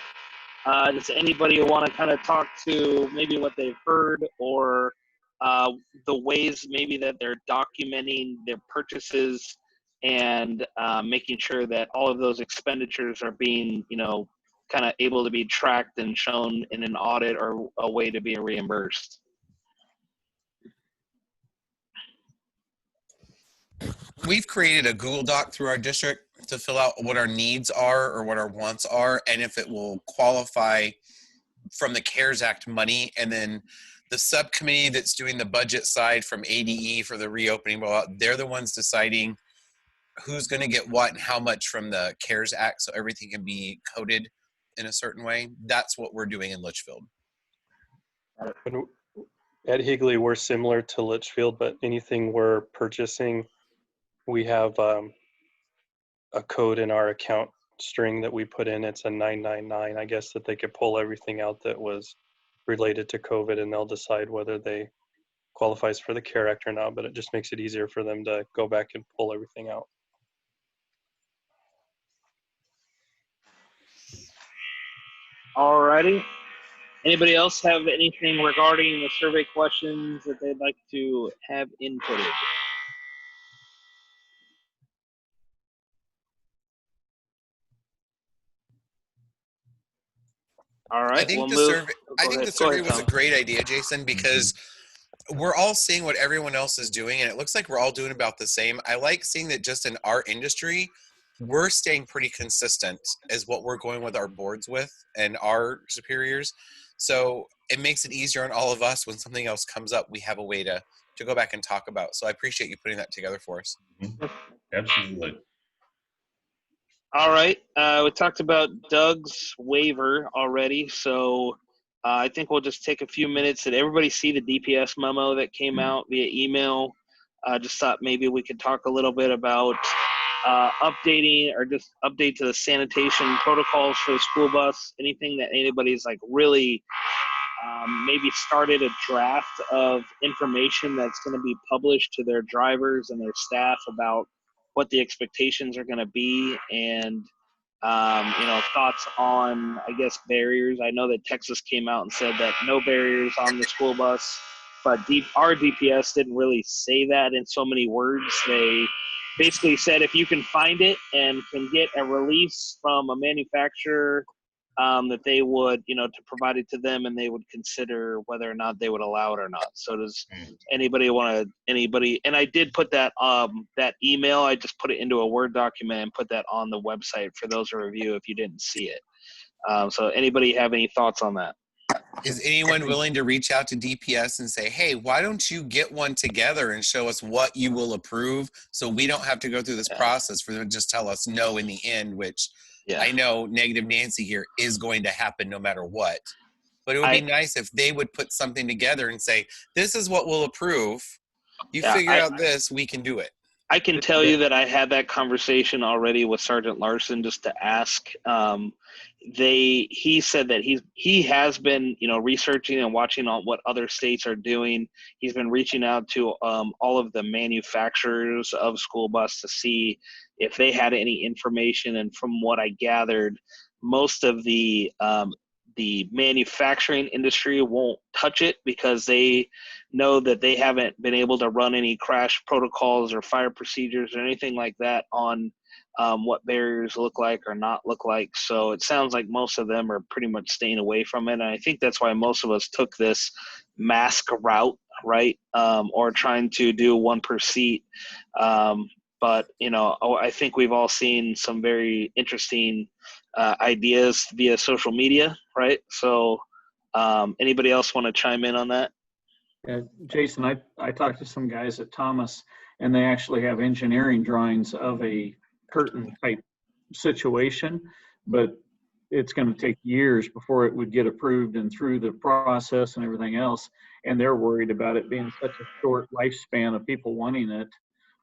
[SPEAKER 1] does anybody want to kind of talk to maybe what they've heard, or the ways maybe that they're documenting their purchases and making sure that all of those expenditures are being, kind of able to be tracked and shown in an audit or a way to be reimbursed?
[SPEAKER 6] We've created a Google Doc through our district to fill out what our needs are or what our wants are, and if it will qualify from the CARES Act money. And then the subcommittee that's doing the budget side from ADE for the reopening rollout, they're the ones deciding who's going to get what and how much from the CARES Act, so everything can be coded in a certain way. That's what we're doing in Litchfield.
[SPEAKER 9] At Higley, we're similar to Litchfield, but anything we're purchasing, we have a code in our account string that we put in. It's a 999, I guess, that they could pull everything out that was related to COVID, and they'll decide whether they qualifies for the CARE Act or not, but it just makes it easier for them to go back and pull everything out.
[SPEAKER 1] All righty. Anybody else have anything regarding the survey questions that they'd like to have inputted? All right,
[SPEAKER 6] I think
[SPEAKER 1] we'll
[SPEAKER 6] the
[SPEAKER 1] move.
[SPEAKER 6] survey. I think the
[SPEAKER 1] Go
[SPEAKER 6] survey
[SPEAKER 1] ahead,
[SPEAKER 6] was a
[SPEAKER 1] Tom.
[SPEAKER 6] great idea, Jason, because we're all seeing what everyone else is doing, and it looks like we're all doing about the same. I like seeing that just in our industry, we're staying pretty consistent as what we're going with our boards with and our superiors. So it makes it easier on all of us when something else comes up. We have a way to go back and talk about. So I appreciate you putting that together for us.
[SPEAKER 8] Absolutely.
[SPEAKER 1] All right. We talked about Doug's waiver already, so I think we'll just take a few minutes. Did everybody see the DPS memo that came out via email? Just thought maybe we could talk a little bit about updating or just update to the sanitation protocols for the school bus. Anything that anybody's like really maybe started a draft of information that's going to be published to their drivers and their staff about what the expectations are going to be, and thoughts on, I guess, barriers. I know that Texas came out and said that no barriers on the school bus, but our DPS didn't really say that in so many words. They basically said if you can find it and can get a release from a manufacturer, that they would, to provide it to them, and they would consider whether or not they would allow it or not. So does anybody and I did put that that email, I just put it into a Word document and put that on the website for those to review if you didn't see it. So anybody have any thoughts on that?
[SPEAKER 6] Is anyone willing to reach out to DPS and say, hey, why don't you get one together and show us what you will approve so we don't have to go through this process for them to just tell us no in the end, which I know Negative Nancy here is going to happen no matter what. But it would be nice if they would put something together and say, this is what we'll approve. You figure out this, we can do it.
[SPEAKER 1] I can tell you that I had that conversation already with Sergeant Larson just to ask. He said that he has been, researching and watching on what other states are doing. He's been reaching out to all of the manufacturers of school bus to see if they had any information. And from what I gathered, most of the manufacturing industry won't touch it because they know that they haven't been able to run any crash protocols or fire procedures or anything like that on what barriers look like or not look like. So it sounds like most of them are pretty much staying away from it. And I think that's why most of us took this mask route, right? Or trying to do one per seat. But, I think we've all seen some very interesting ideas via social media, right? So anybody else want to chime in on that?
[SPEAKER 2] Yeah, Jason, I talked to some guys at Thomas, and they actually have engineering drawings of a curtain type situation, but it's going to take years before it would get approved and through the process and everything else. And they're worried about it being such a short lifespan of people wanting it,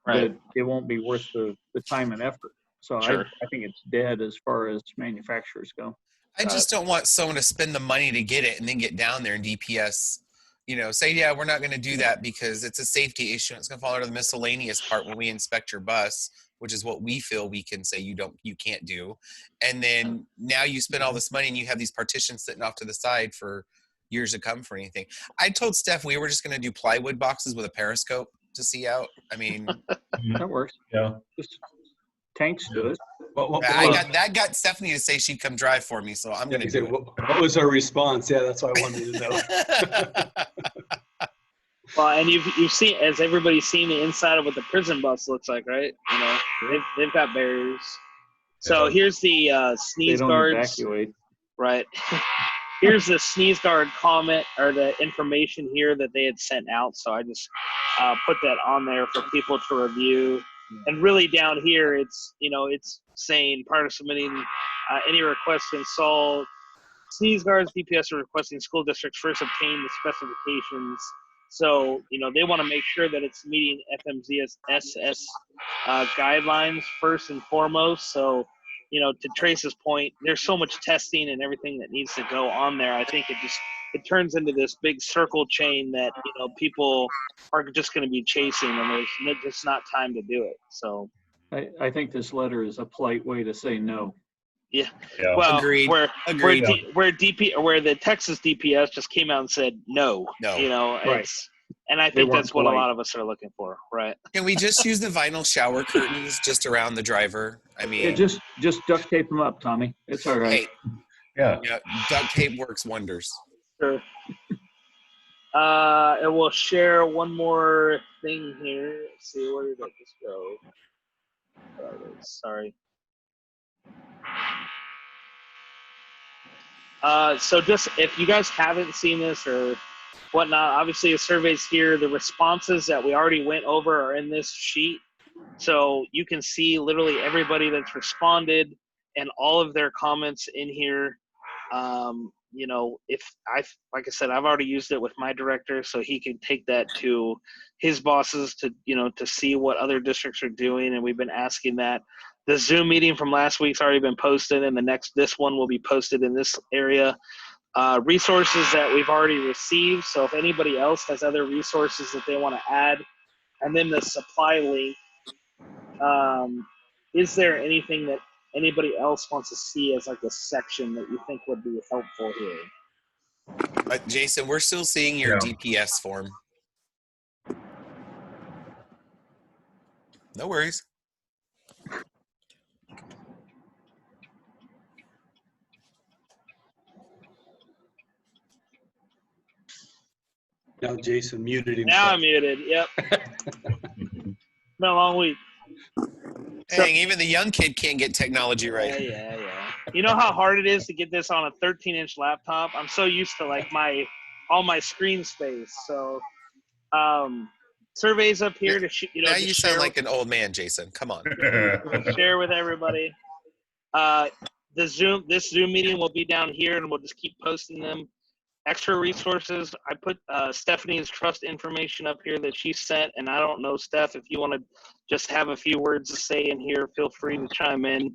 [SPEAKER 2] that it won't be worth the time and effort. So I think it's dead as far as manufacturers go.
[SPEAKER 6] I just don't want someone to spend the money to get it and then get down there and DPS, say, yeah, we're not going to do that because it's a safety issue. It's going to fall under the miscellaneous part when we inspect your bus, which is what we feel we can say you can't do. And then now you spend all this money and you have these partitions sitting off to the side for years to come for anything. I told Steph we were just going to do plywood boxes with a periscope to see out. I mean,
[SPEAKER 2] that works.
[SPEAKER 8] Yeah.
[SPEAKER 2] Just tanks do it.
[SPEAKER 6] That got Stephanie to say she'd come drive for me, so I'm going to do it.
[SPEAKER 5] What was her response? Yeah, that's what I wanted to know.
[SPEAKER 1] Well, and you've seen, as everybody's seen, the inside of what the prison bus looks like, right? They've got barriers. So here's the sneeze guards.
[SPEAKER 2] Evacuate.
[SPEAKER 1] Right. Here's the sneeze guard comment or the information here that they had sent out. So I just put that on there for people to review. And really down here, it's saying prior to submitting any request to install sneeze guards, DPS are requesting school districts first obtain the specifications. So, they want to make sure that it's meeting FMCSS guidelines first and foremost. So, to Trace's point, there's so much testing and everything that needs to go on there. I think it turns into this big circle chain that, people are just going to be chasing, and there's just not time to do it. So
[SPEAKER 2] I think this letter is a polite way to say no.
[SPEAKER 1] Yeah. Well,
[SPEAKER 6] Agreed.
[SPEAKER 1] where the Texas DPS just came out and said no. And I think that's what a lot of us are looking for, right?
[SPEAKER 6] Can we just use the vinyl shower curtains just around the driver? I mean,
[SPEAKER 2] just duct tape them up, Tommy. It's all right.
[SPEAKER 8] Yeah.
[SPEAKER 6] Yeah, duct tape works wonders.
[SPEAKER 1] Sure. And we'll share one more thing here. Let's see, where did that just go? There it is. Sorry. So just if you guys haven't seen this or whatnot, obviously the survey's here. The responses that we already went over are in this sheet. So you can see literally everybody that's responded and all of their comments in here. You know, like I said, I've already used it with my director, so he can take that to his bosses to, you know, to see what other districts are doing. And we've been asking that. The Zoom meeting from last week's already been posted, and this one will be posted in this area. Resources that we've already received. So if anybody else has other resources that they want to add, and then the supply link. Is there anything that anybody else wants to see as like a section that you think would be helpful here?
[SPEAKER 6] Jason, we're still seeing your
[SPEAKER 8] Yeah.
[SPEAKER 6] DPS form. No worries.
[SPEAKER 5] Now Jason muted himself.
[SPEAKER 1] Now I'm muted. Yep. Been a long week.
[SPEAKER 6] Dang, even the young kid can't get technology right.
[SPEAKER 1] Yeah. You know how hard it is to get this on a 13-inch laptop? I'm so used to like all my screen space. So surveys up here to shoot. You know,
[SPEAKER 6] now you sound like an old man, Jason. Come on.
[SPEAKER 1] Share with everybody. This Zoom meeting will be down here, and we'll just keep posting them. Extra resources. I put Stephanie's trust information up here that she sent, and I don't know, Steph, if you want to just have a few words to say in here, feel free to chime in.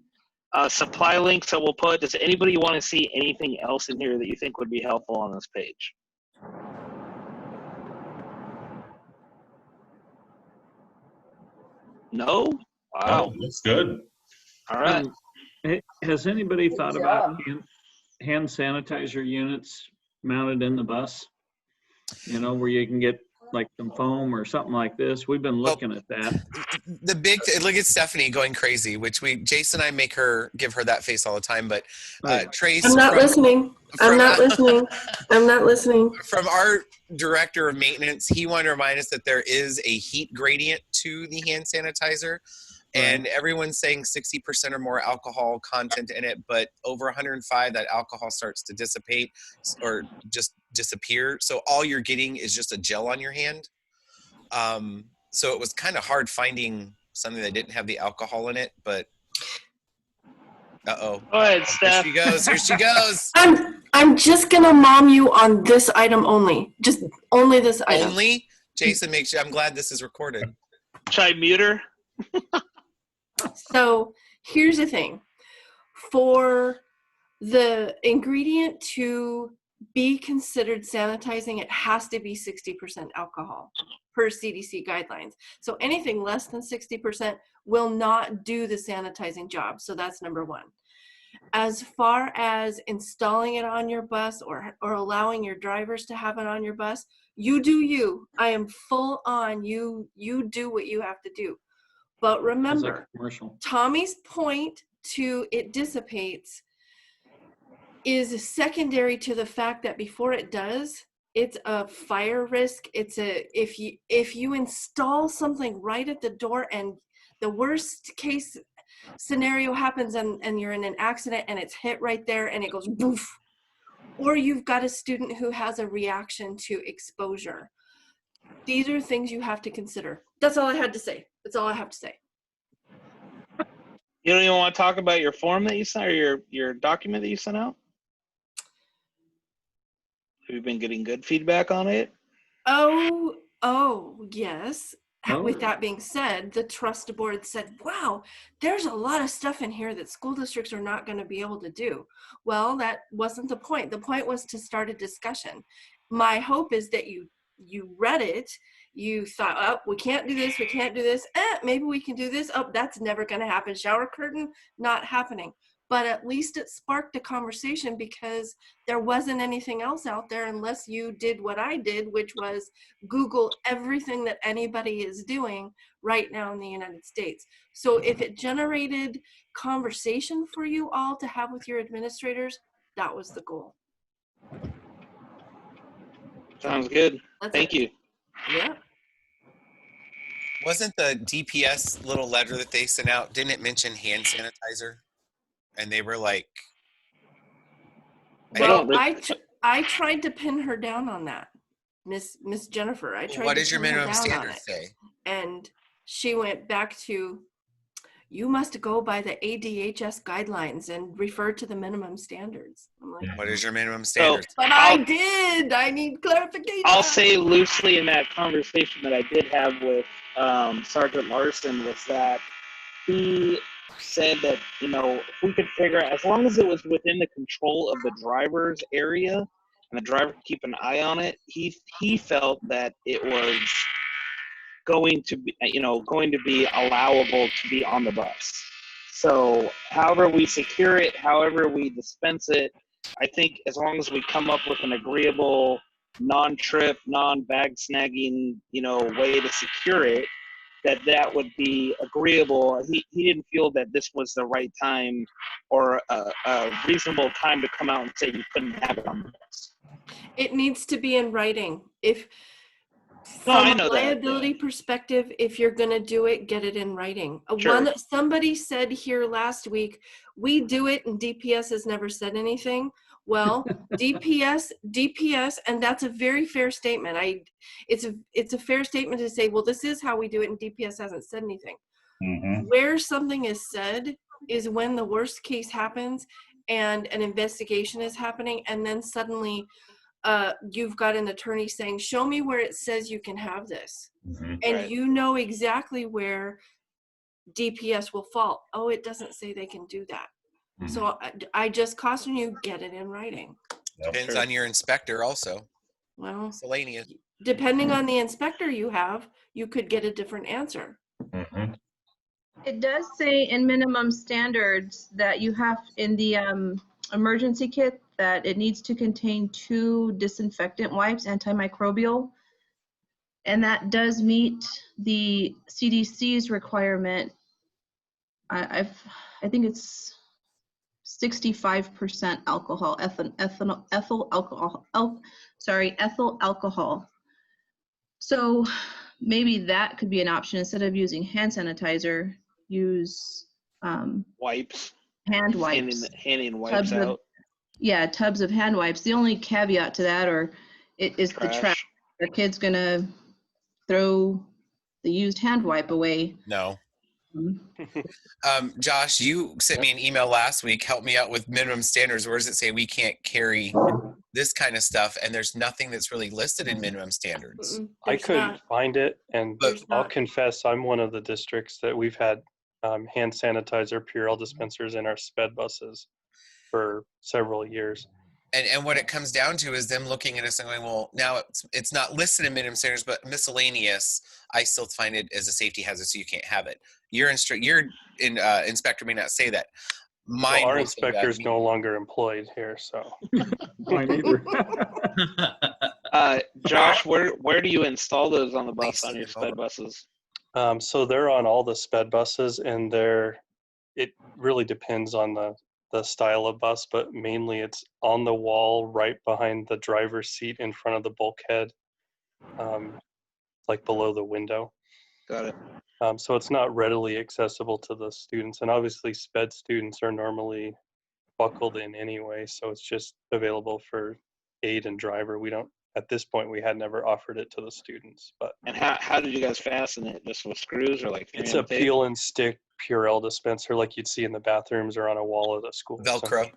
[SPEAKER 1] Supply links that we'll put. Does anybody want to see anything else in here that you think would be helpful on this page? No? Wow.
[SPEAKER 8] Oh, that's good.
[SPEAKER 1] All right.
[SPEAKER 2] Has anybody
[SPEAKER 12] Good
[SPEAKER 2] thought
[SPEAKER 12] job.
[SPEAKER 2] about hand sanitizer units mounted in the bus? You know, where you can get like some foam or something like this. We've been looking at that.
[SPEAKER 6] The big look at Stephanie going crazy, which Jason and I give her that face all the time. But Trace,
[SPEAKER 15] I'm not listening. I'm not listening. I'm not listening.
[SPEAKER 6] From our director of maintenance, he wanted to remind us that there is a heat gradient to the hand sanitizer. And everyone's saying 60% or more alcohol content in it, but over 105, that alcohol starts to dissipate or just disappear. So all you're getting is just a gel on your hand. So it was kind of hard finding something that didn't have the alcohol in it, but
[SPEAKER 1] Go ahead, Steph.
[SPEAKER 6] Here she goes. Here she goes.
[SPEAKER 15] I'm just gonna mom you on this item only. Just only this item.
[SPEAKER 6] Only? Jason, make sure. I'm glad this is recorded.
[SPEAKER 1] Should I mute her?
[SPEAKER 15] So here's the thing. For the ingredient to be considered sanitizing, it has to be 60% alcohol per CDC guidelines. So anything less than 60% will not do the sanitizing job. So that's number one. As far as installing it on your bus or allowing your drivers to have it on your bus, you do you. I am full on. You do what you have to do. But remember, Tommy's point to it dissipates is secondary to the fact that before it does, it's a fire risk. It's if you install something right at the door and the worst case scenario happens and you're in an accident and it's hit right there and it goes boof, or you've got a student who has a reaction to exposure. These are things you have to consider. That's all I had to say. That's all I have to say.
[SPEAKER 1] You don't even want to talk about your form that you sent or your document that you sent out? Have you been getting good feedback on it?
[SPEAKER 15] Oh, yes. With that being said, the trust board said, wow, there's a lot of stuff in here that school districts are not going to be able to do. Well, that wasn't the point. The point was to start a discussion. My hope is that you read it, you thought, oh, we can't do this, we can't do this, maybe we can do this, oh, that's never going to happen. Shower curtain, not happening. But at least it sparked a conversation because there wasn't anything else out there unless you did what I did, which was Google everything that anybody is doing right now in the United States. So if it generated conversation for you all to have with your administrators, That was the goal.
[SPEAKER 1] Sounds good.
[SPEAKER 15] That's
[SPEAKER 1] Thank
[SPEAKER 15] it.
[SPEAKER 1] you.
[SPEAKER 15] Yeah.
[SPEAKER 6] Wasn't the DPS little letter that they sent out, didn't it mention hand sanitizer? And they were like,
[SPEAKER 15] Well, I tried to pin her down on that, Miss Jennifer. I tried
[SPEAKER 6] what
[SPEAKER 15] to
[SPEAKER 6] does your
[SPEAKER 15] pin her
[SPEAKER 6] minimum
[SPEAKER 15] down on
[SPEAKER 6] standard
[SPEAKER 15] it,
[SPEAKER 6] say?
[SPEAKER 15] and she went back to, you must go by the ADHS guidelines and refer to the minimum standards. I'm like,
[SPEAKER 6] What is your minimum standard?
[SPEAKER 15] but I did. I need clarification.
[SPEAKER 1] I'll say loosely in that conversation that I did have with Sergeant Larson was that he said that, you know, if we could figure out, as long as it was within the control of the driver's area and the driver could keep an eye on it, he felt that it was going to be allowable to be on the bus. So however we secure it, however we dispense it, I think as long as we come up with an agreeable non-trip, non-bag snagging, way to secure it, that would be agreeable. He didn't feel that this was the right time or a reasonable time to come out and say you couldn't have it on the bus.
[SPEAKER 15] It needs to be in writing.
[SPEAKER 1] I
[SPEAKER 15] From
[SPEAKER 1] know
[SPEAKER 15] a
[SPEAKER 1] that,
[SPEAKER 15] liability perspective, if you're going to do it, get it in writing.
[SPEAKER 1] Sure.
[SPEAKER 15] Somebody said here last week, we do it and DPS has never said anything. Well, DPS, and that's a very fair statement. It's a fair statement to say, well, this is how we do it and DPS hasn't said anything.
[SPEAKER 8] Mm-hmm.
[SPEAKER 15] Where something is said is when the worst case happens and an investigation is happening, and then suddenly you've got an attorney saying, show me where it says you can have this.
[SPEAKER 8] Mm-hmm.
[SPEAKER 15] And
[SPEAKER 1] Right.
[SPEAKER 15] you know exactly where DPS will fall. Oh, it doesn't say they can do that.
[SPEAKER 8] Mm-hmm.
[SPEAKER 15] So I just caution you, get it in writing.
[SPEAKER 6] Depends on your inspector also.
[SPEAKER 15] Well,
[SPEAKER 6] Miscellaneous.
[SPEAKER 15] depending on the inspector you have, you could get a different answer.
[SPEAKER 8] Mm-hmm.
[SPEAKER 13] It does say in minimum standards that you have in the emergency kit that it needs to contain 2 disinfectant wipes, antimicrobial, and that does meet the CDC's requirement. I think it's 65% alcohol, ethyl alcohol. So maybe that could be an option. Instead of using hand sanitizer, use
[SPEAKER 1] Wipes.
[SPEAKER 13] hand wipes.
[SPEAKER 1] Handing wipes out.
[SPEAKER 13] Tubs of hand wipes. The only caveat to that is the trash. Are kids gonna throw the used hand wipe away?
[SPEAKER 6] No. Josh, you sent me an email last week. Help me out with minimum standards. Where does it say we can't carry this kind of stuff? And there's nothing that's really listed in minimum standards.
[SPEAKER 9] I couldn't find it, and I'll confess I'm one of the districts that we've had hand sanitizer Purell dispensers in our sped buses for several years.
[SPEAKER 6] And what it comes down to is them looking at us and going, well, now it's not listed in minimum standards, but miscellaneous, I still find it as a safety hazard, so you can't have it. Your inspector may not say that.
[SPEAKER 9] Well, our inspector is no longer employed here, so.
[SPEAKER 2] Mine either.
[SPEAKER 1] Josh, where do you install those on the bus, on your sped buses?
[SPEAKER 9] So they're on all the sped buses, and it really depends on the style of bus, but mainly it's on the wall right behind the driver's seat in front of the bulkhead, like below the window.
[SPEAKER 1] Got it.
[SPEAKER 9] So it's not readily accessible to the students, and obviously sped students are normally buckled in anyway, so it's just available for aid and driver. We don't, at this point, we had never offered it to the students. But
[SPEAKER 1] and how did you guys fasten it? Just with screws or like?
[SPEAKER 9] It's a peel and stick Purell dispenser like you'd see in the bathrooms or on a wall at a school.
[SPEAKER 6] Velcro.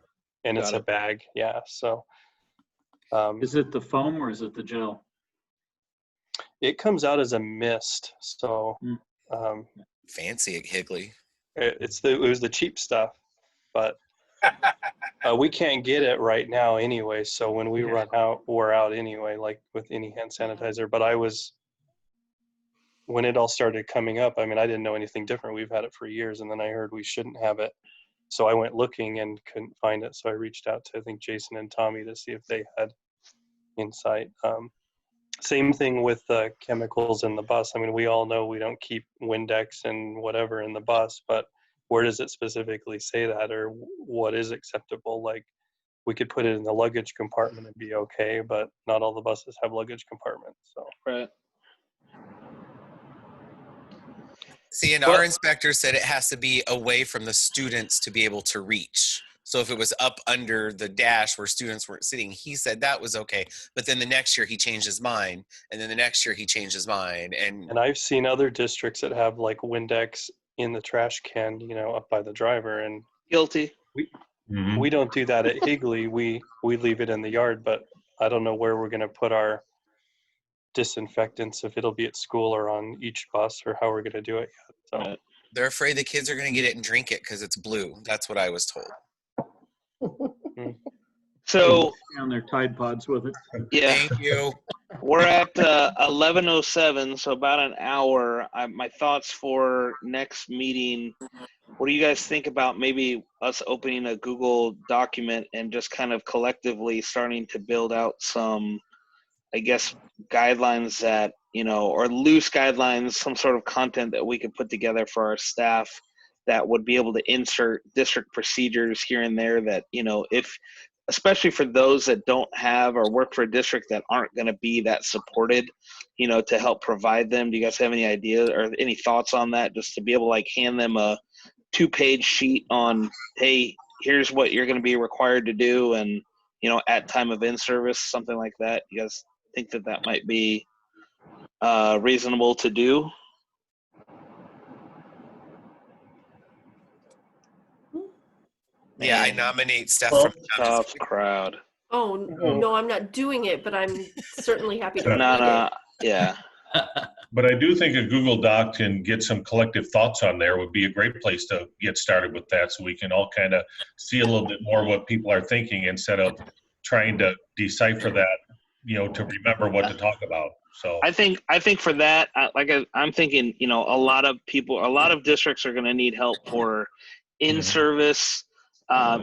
[SPEAKER 9] And it's a bag, yeah. So.
[SPEAKER 2] Is it the foam or is it the gel?
[SPEAKER 9] It comes out as a mist, so.
[SPEAKER 6] Fancy at Higley.
[SPEAKER 9] It was the cheap stuff, but we can't get it right now anyway. So when we run out, we're out anyway, like with any hand sanitizer. But when it all started coming up, I mean, I didn't know anything different. We've had it for years, and then I heard we shouldn't have it. So I went looking and couldn't find it. So I reached out to, I think, Jason and Tommy to see if they had insight. Same thing with the chemicals in the bus. I mean, we all know we don't keep Windex and whatever in the bus, but where does it specifically say that, or what is acceptable? Like we could put it in the luggage compartment and be okay, but not all the buses have luggage compartments. So
[SPEAKER 1] Right.
[SPEAKER 6] See, and our inspector said it has to be away from the students to be able to reach. So if it was up under the dash where students weren't sitting, he said that was okay. But then the next year he changed his mind, and then the next year he changed his mind.
[SPEAKER 9] And I've seen other districts that have like Windex in the trash can, you know, up by the driver. And
[SPEAKER 1] guilty.
[SPEAKER 9] We don't do that at Higley. We leave it in the yard, but I don't know where we're going to put our disinfectants, if it'll be at school or on each bus, or how we're going to do it yet. So
[SPEAKER 6] they're afraid the kids are going to get it and drink it because it's blue. That's what I was told.
[SPEAKER 1] So
[SPEAKER 2] on their Tide Pods with it.
[SPEAKER 1] yeah,
[SPEAKER 6] Thank you.
[SPEAKER 1] We're at 11:07, so about an hour. My thoughts for next meeting. What do you guys think about maybe us opening a Google document and just kind of collectively starting to build out some, I guess, guidelines that, you know, or loose guidelines, some sort of content that we could put together for our staff that would be able to insert district procedures here and there that, you know, if, especially for those that don't have or work for a district that aren't going to be that supported, you know, to help provide them. Do you guys have any ideas or any thoughts on that? Just to be able to like hand them a 2-page sheet on, hey, here's what you're going to be required to do. And, you know, at time of in-service, something like that. You guys think that that might be reasonable to do?
[SPEAKER 6] Yeah, I nominate Steph
[SPEAKER 1] Well,
[SPEAKER 6] from
[SPEAKER 1] tough crowd.
[SPEAKER 15] Oh, no, I'm not doing it, but I'm certainly happy to read it.
[SPEAKER 1] Yeah.
[SPEAKER 8] But I do think a Google Doc can get some collective thoughts on there would be a great place to get started with that, so we can all kind of see a little bit more what people are thinking instead of trying to decipher that, you know, to remember what to talk about. So
[SPEAKER 1] I think for that, I'm thinking, you know, a lot of districts are going to need help for in-service,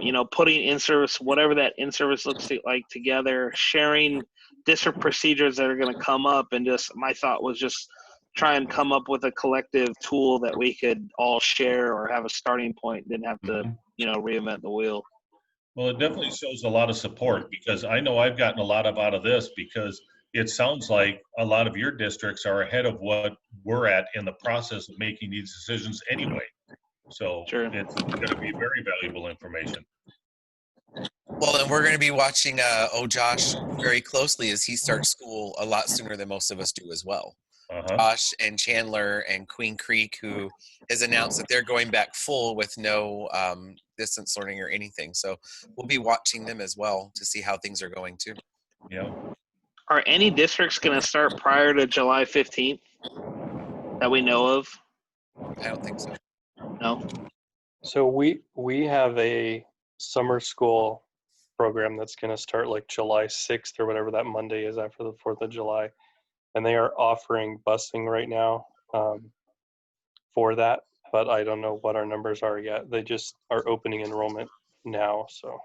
[SPEAKER 1] you know, putting in-service, whatever that in-service looks like together, sharing district procedures that are going to come up, and just my thought was just try and come up with a collective tool that we could all share or have a starting point, didn't have to, you know, reinvent the wheel.
[SPEAKER 8] well, it definitely shows a lot of support, because I know I've gotten a lot out of this, because it sounds like a lot of your districts are ahead of what we're at in the process of making these decisions anyway. So it's going to be very valuable information.
[SPEAKER 6] Well, and we're going to be watching Josh very closely as he starts school a lot sooner than most of us do as well. Josh and Chandler and Queen Creek, who has announced that they're going back full with no distance learning or anything. So we'll be watching them as well to see how things are going too.
[SPEAKER 8] Yeah.
[SPEAKER 1] Are any districts going to start prior to July 15th that we know of?
[SPEAKER 6] I don't think so.
[SPEAKER 1] No.
[SPEAKER 9] So we have a summer school program that's going to start like July 6th or whatever that Monday is after the 4th of July. And they are offering busing right now for that, but I don't know what our numbers are yet. They just are opening enrollment now. So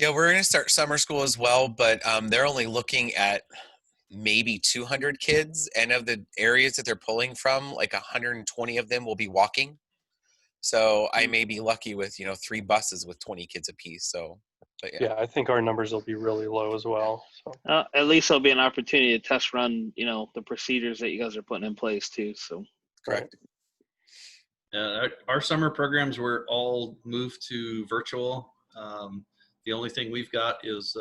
[SPEAKER 6] yeah, we're going to start summer school as well, but they're only looking at maybe 200 kids, and of the areas that they're pulling from, like 120 of them will be walking. So I may be lucky with, you know, 3 buses with 20 kids apiece. So, but
[SPEAKER 9] yeah, I think our numbers will be really low as well. So.
[SPEAKER 1] At least there'll be an opportunity to test run, you know, the procedures that you guys are putting in place too. So
[SPEAKER 6] correct.
[SPEAKER 4] Our summer programs were all moved to virtual. The only thing we've got is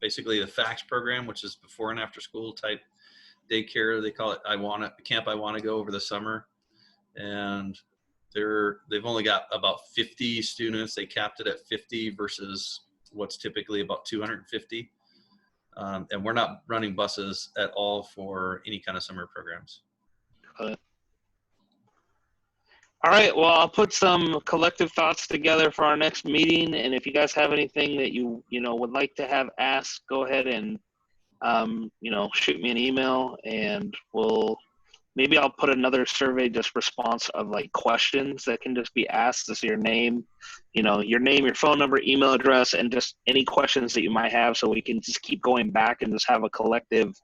[SPEAKER 4] basically the FACTS program, which is before and after school type daycare. They call it Camp I Want to Go over the summer. And they've only got about 50 students. They capped it at 50 versus what's typically about 250. And we're not running buses at all for any kind of summer programs.
[SPEAKER 1] All right, well, I'll put some collective thoughts together for our next meeting, and if you guys have anything that you know would like to have asked, go ahead and you know, shoot me an email, and maybe I'll put another survey just response of like questions that can just be asked. This is your name, you know, your phone number, email address, and just any questions that you might have, so we can just keep going back and just have a collective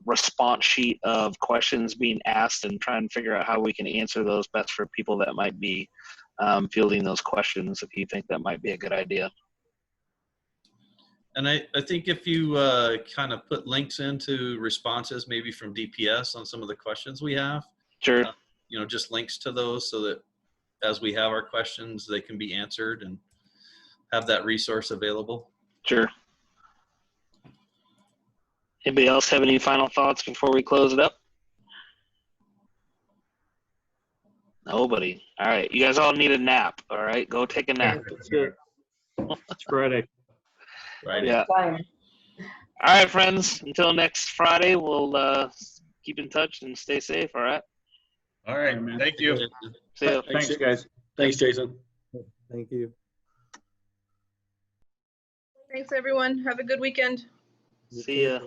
[SPEAKER 1] response sheet of questions being asked and try and figure out how we can answer those best for people that might be fielding those questions, if you think that might be a good idea.
[SPEAKER 4] And I think if you kind of put links into responses, maybe from DPS on some of the questions we have,
[SPEAKER 1] sure,
[SPEAKER 4] just links to those so that as we have our questions, they can be answered and have that resource available.
[SPEAKER 1] Sure. Anybody else have any final thoughts before we close it up? Nobody. All right. You guys all need a nap. All right. Go take a nap.
[SPEAKER 2] It's Friday.
[SPEAKER 4] Right.
[SPEAKER 1] Yeah. All right, friends. Until next Friday, we'll keep in touch and stay safe. All right.
[SPEAKER 8] All right. Thank you.
[SPEAKER 1] See ya.
[SPEAKER 5] Thanks, guys. Thanks, Jason.
[SPEAKER 16] Thank you.
[SPEAKER 13] Thanks, everyone. Have a good weekend.
[SPEAKER 1] See ya.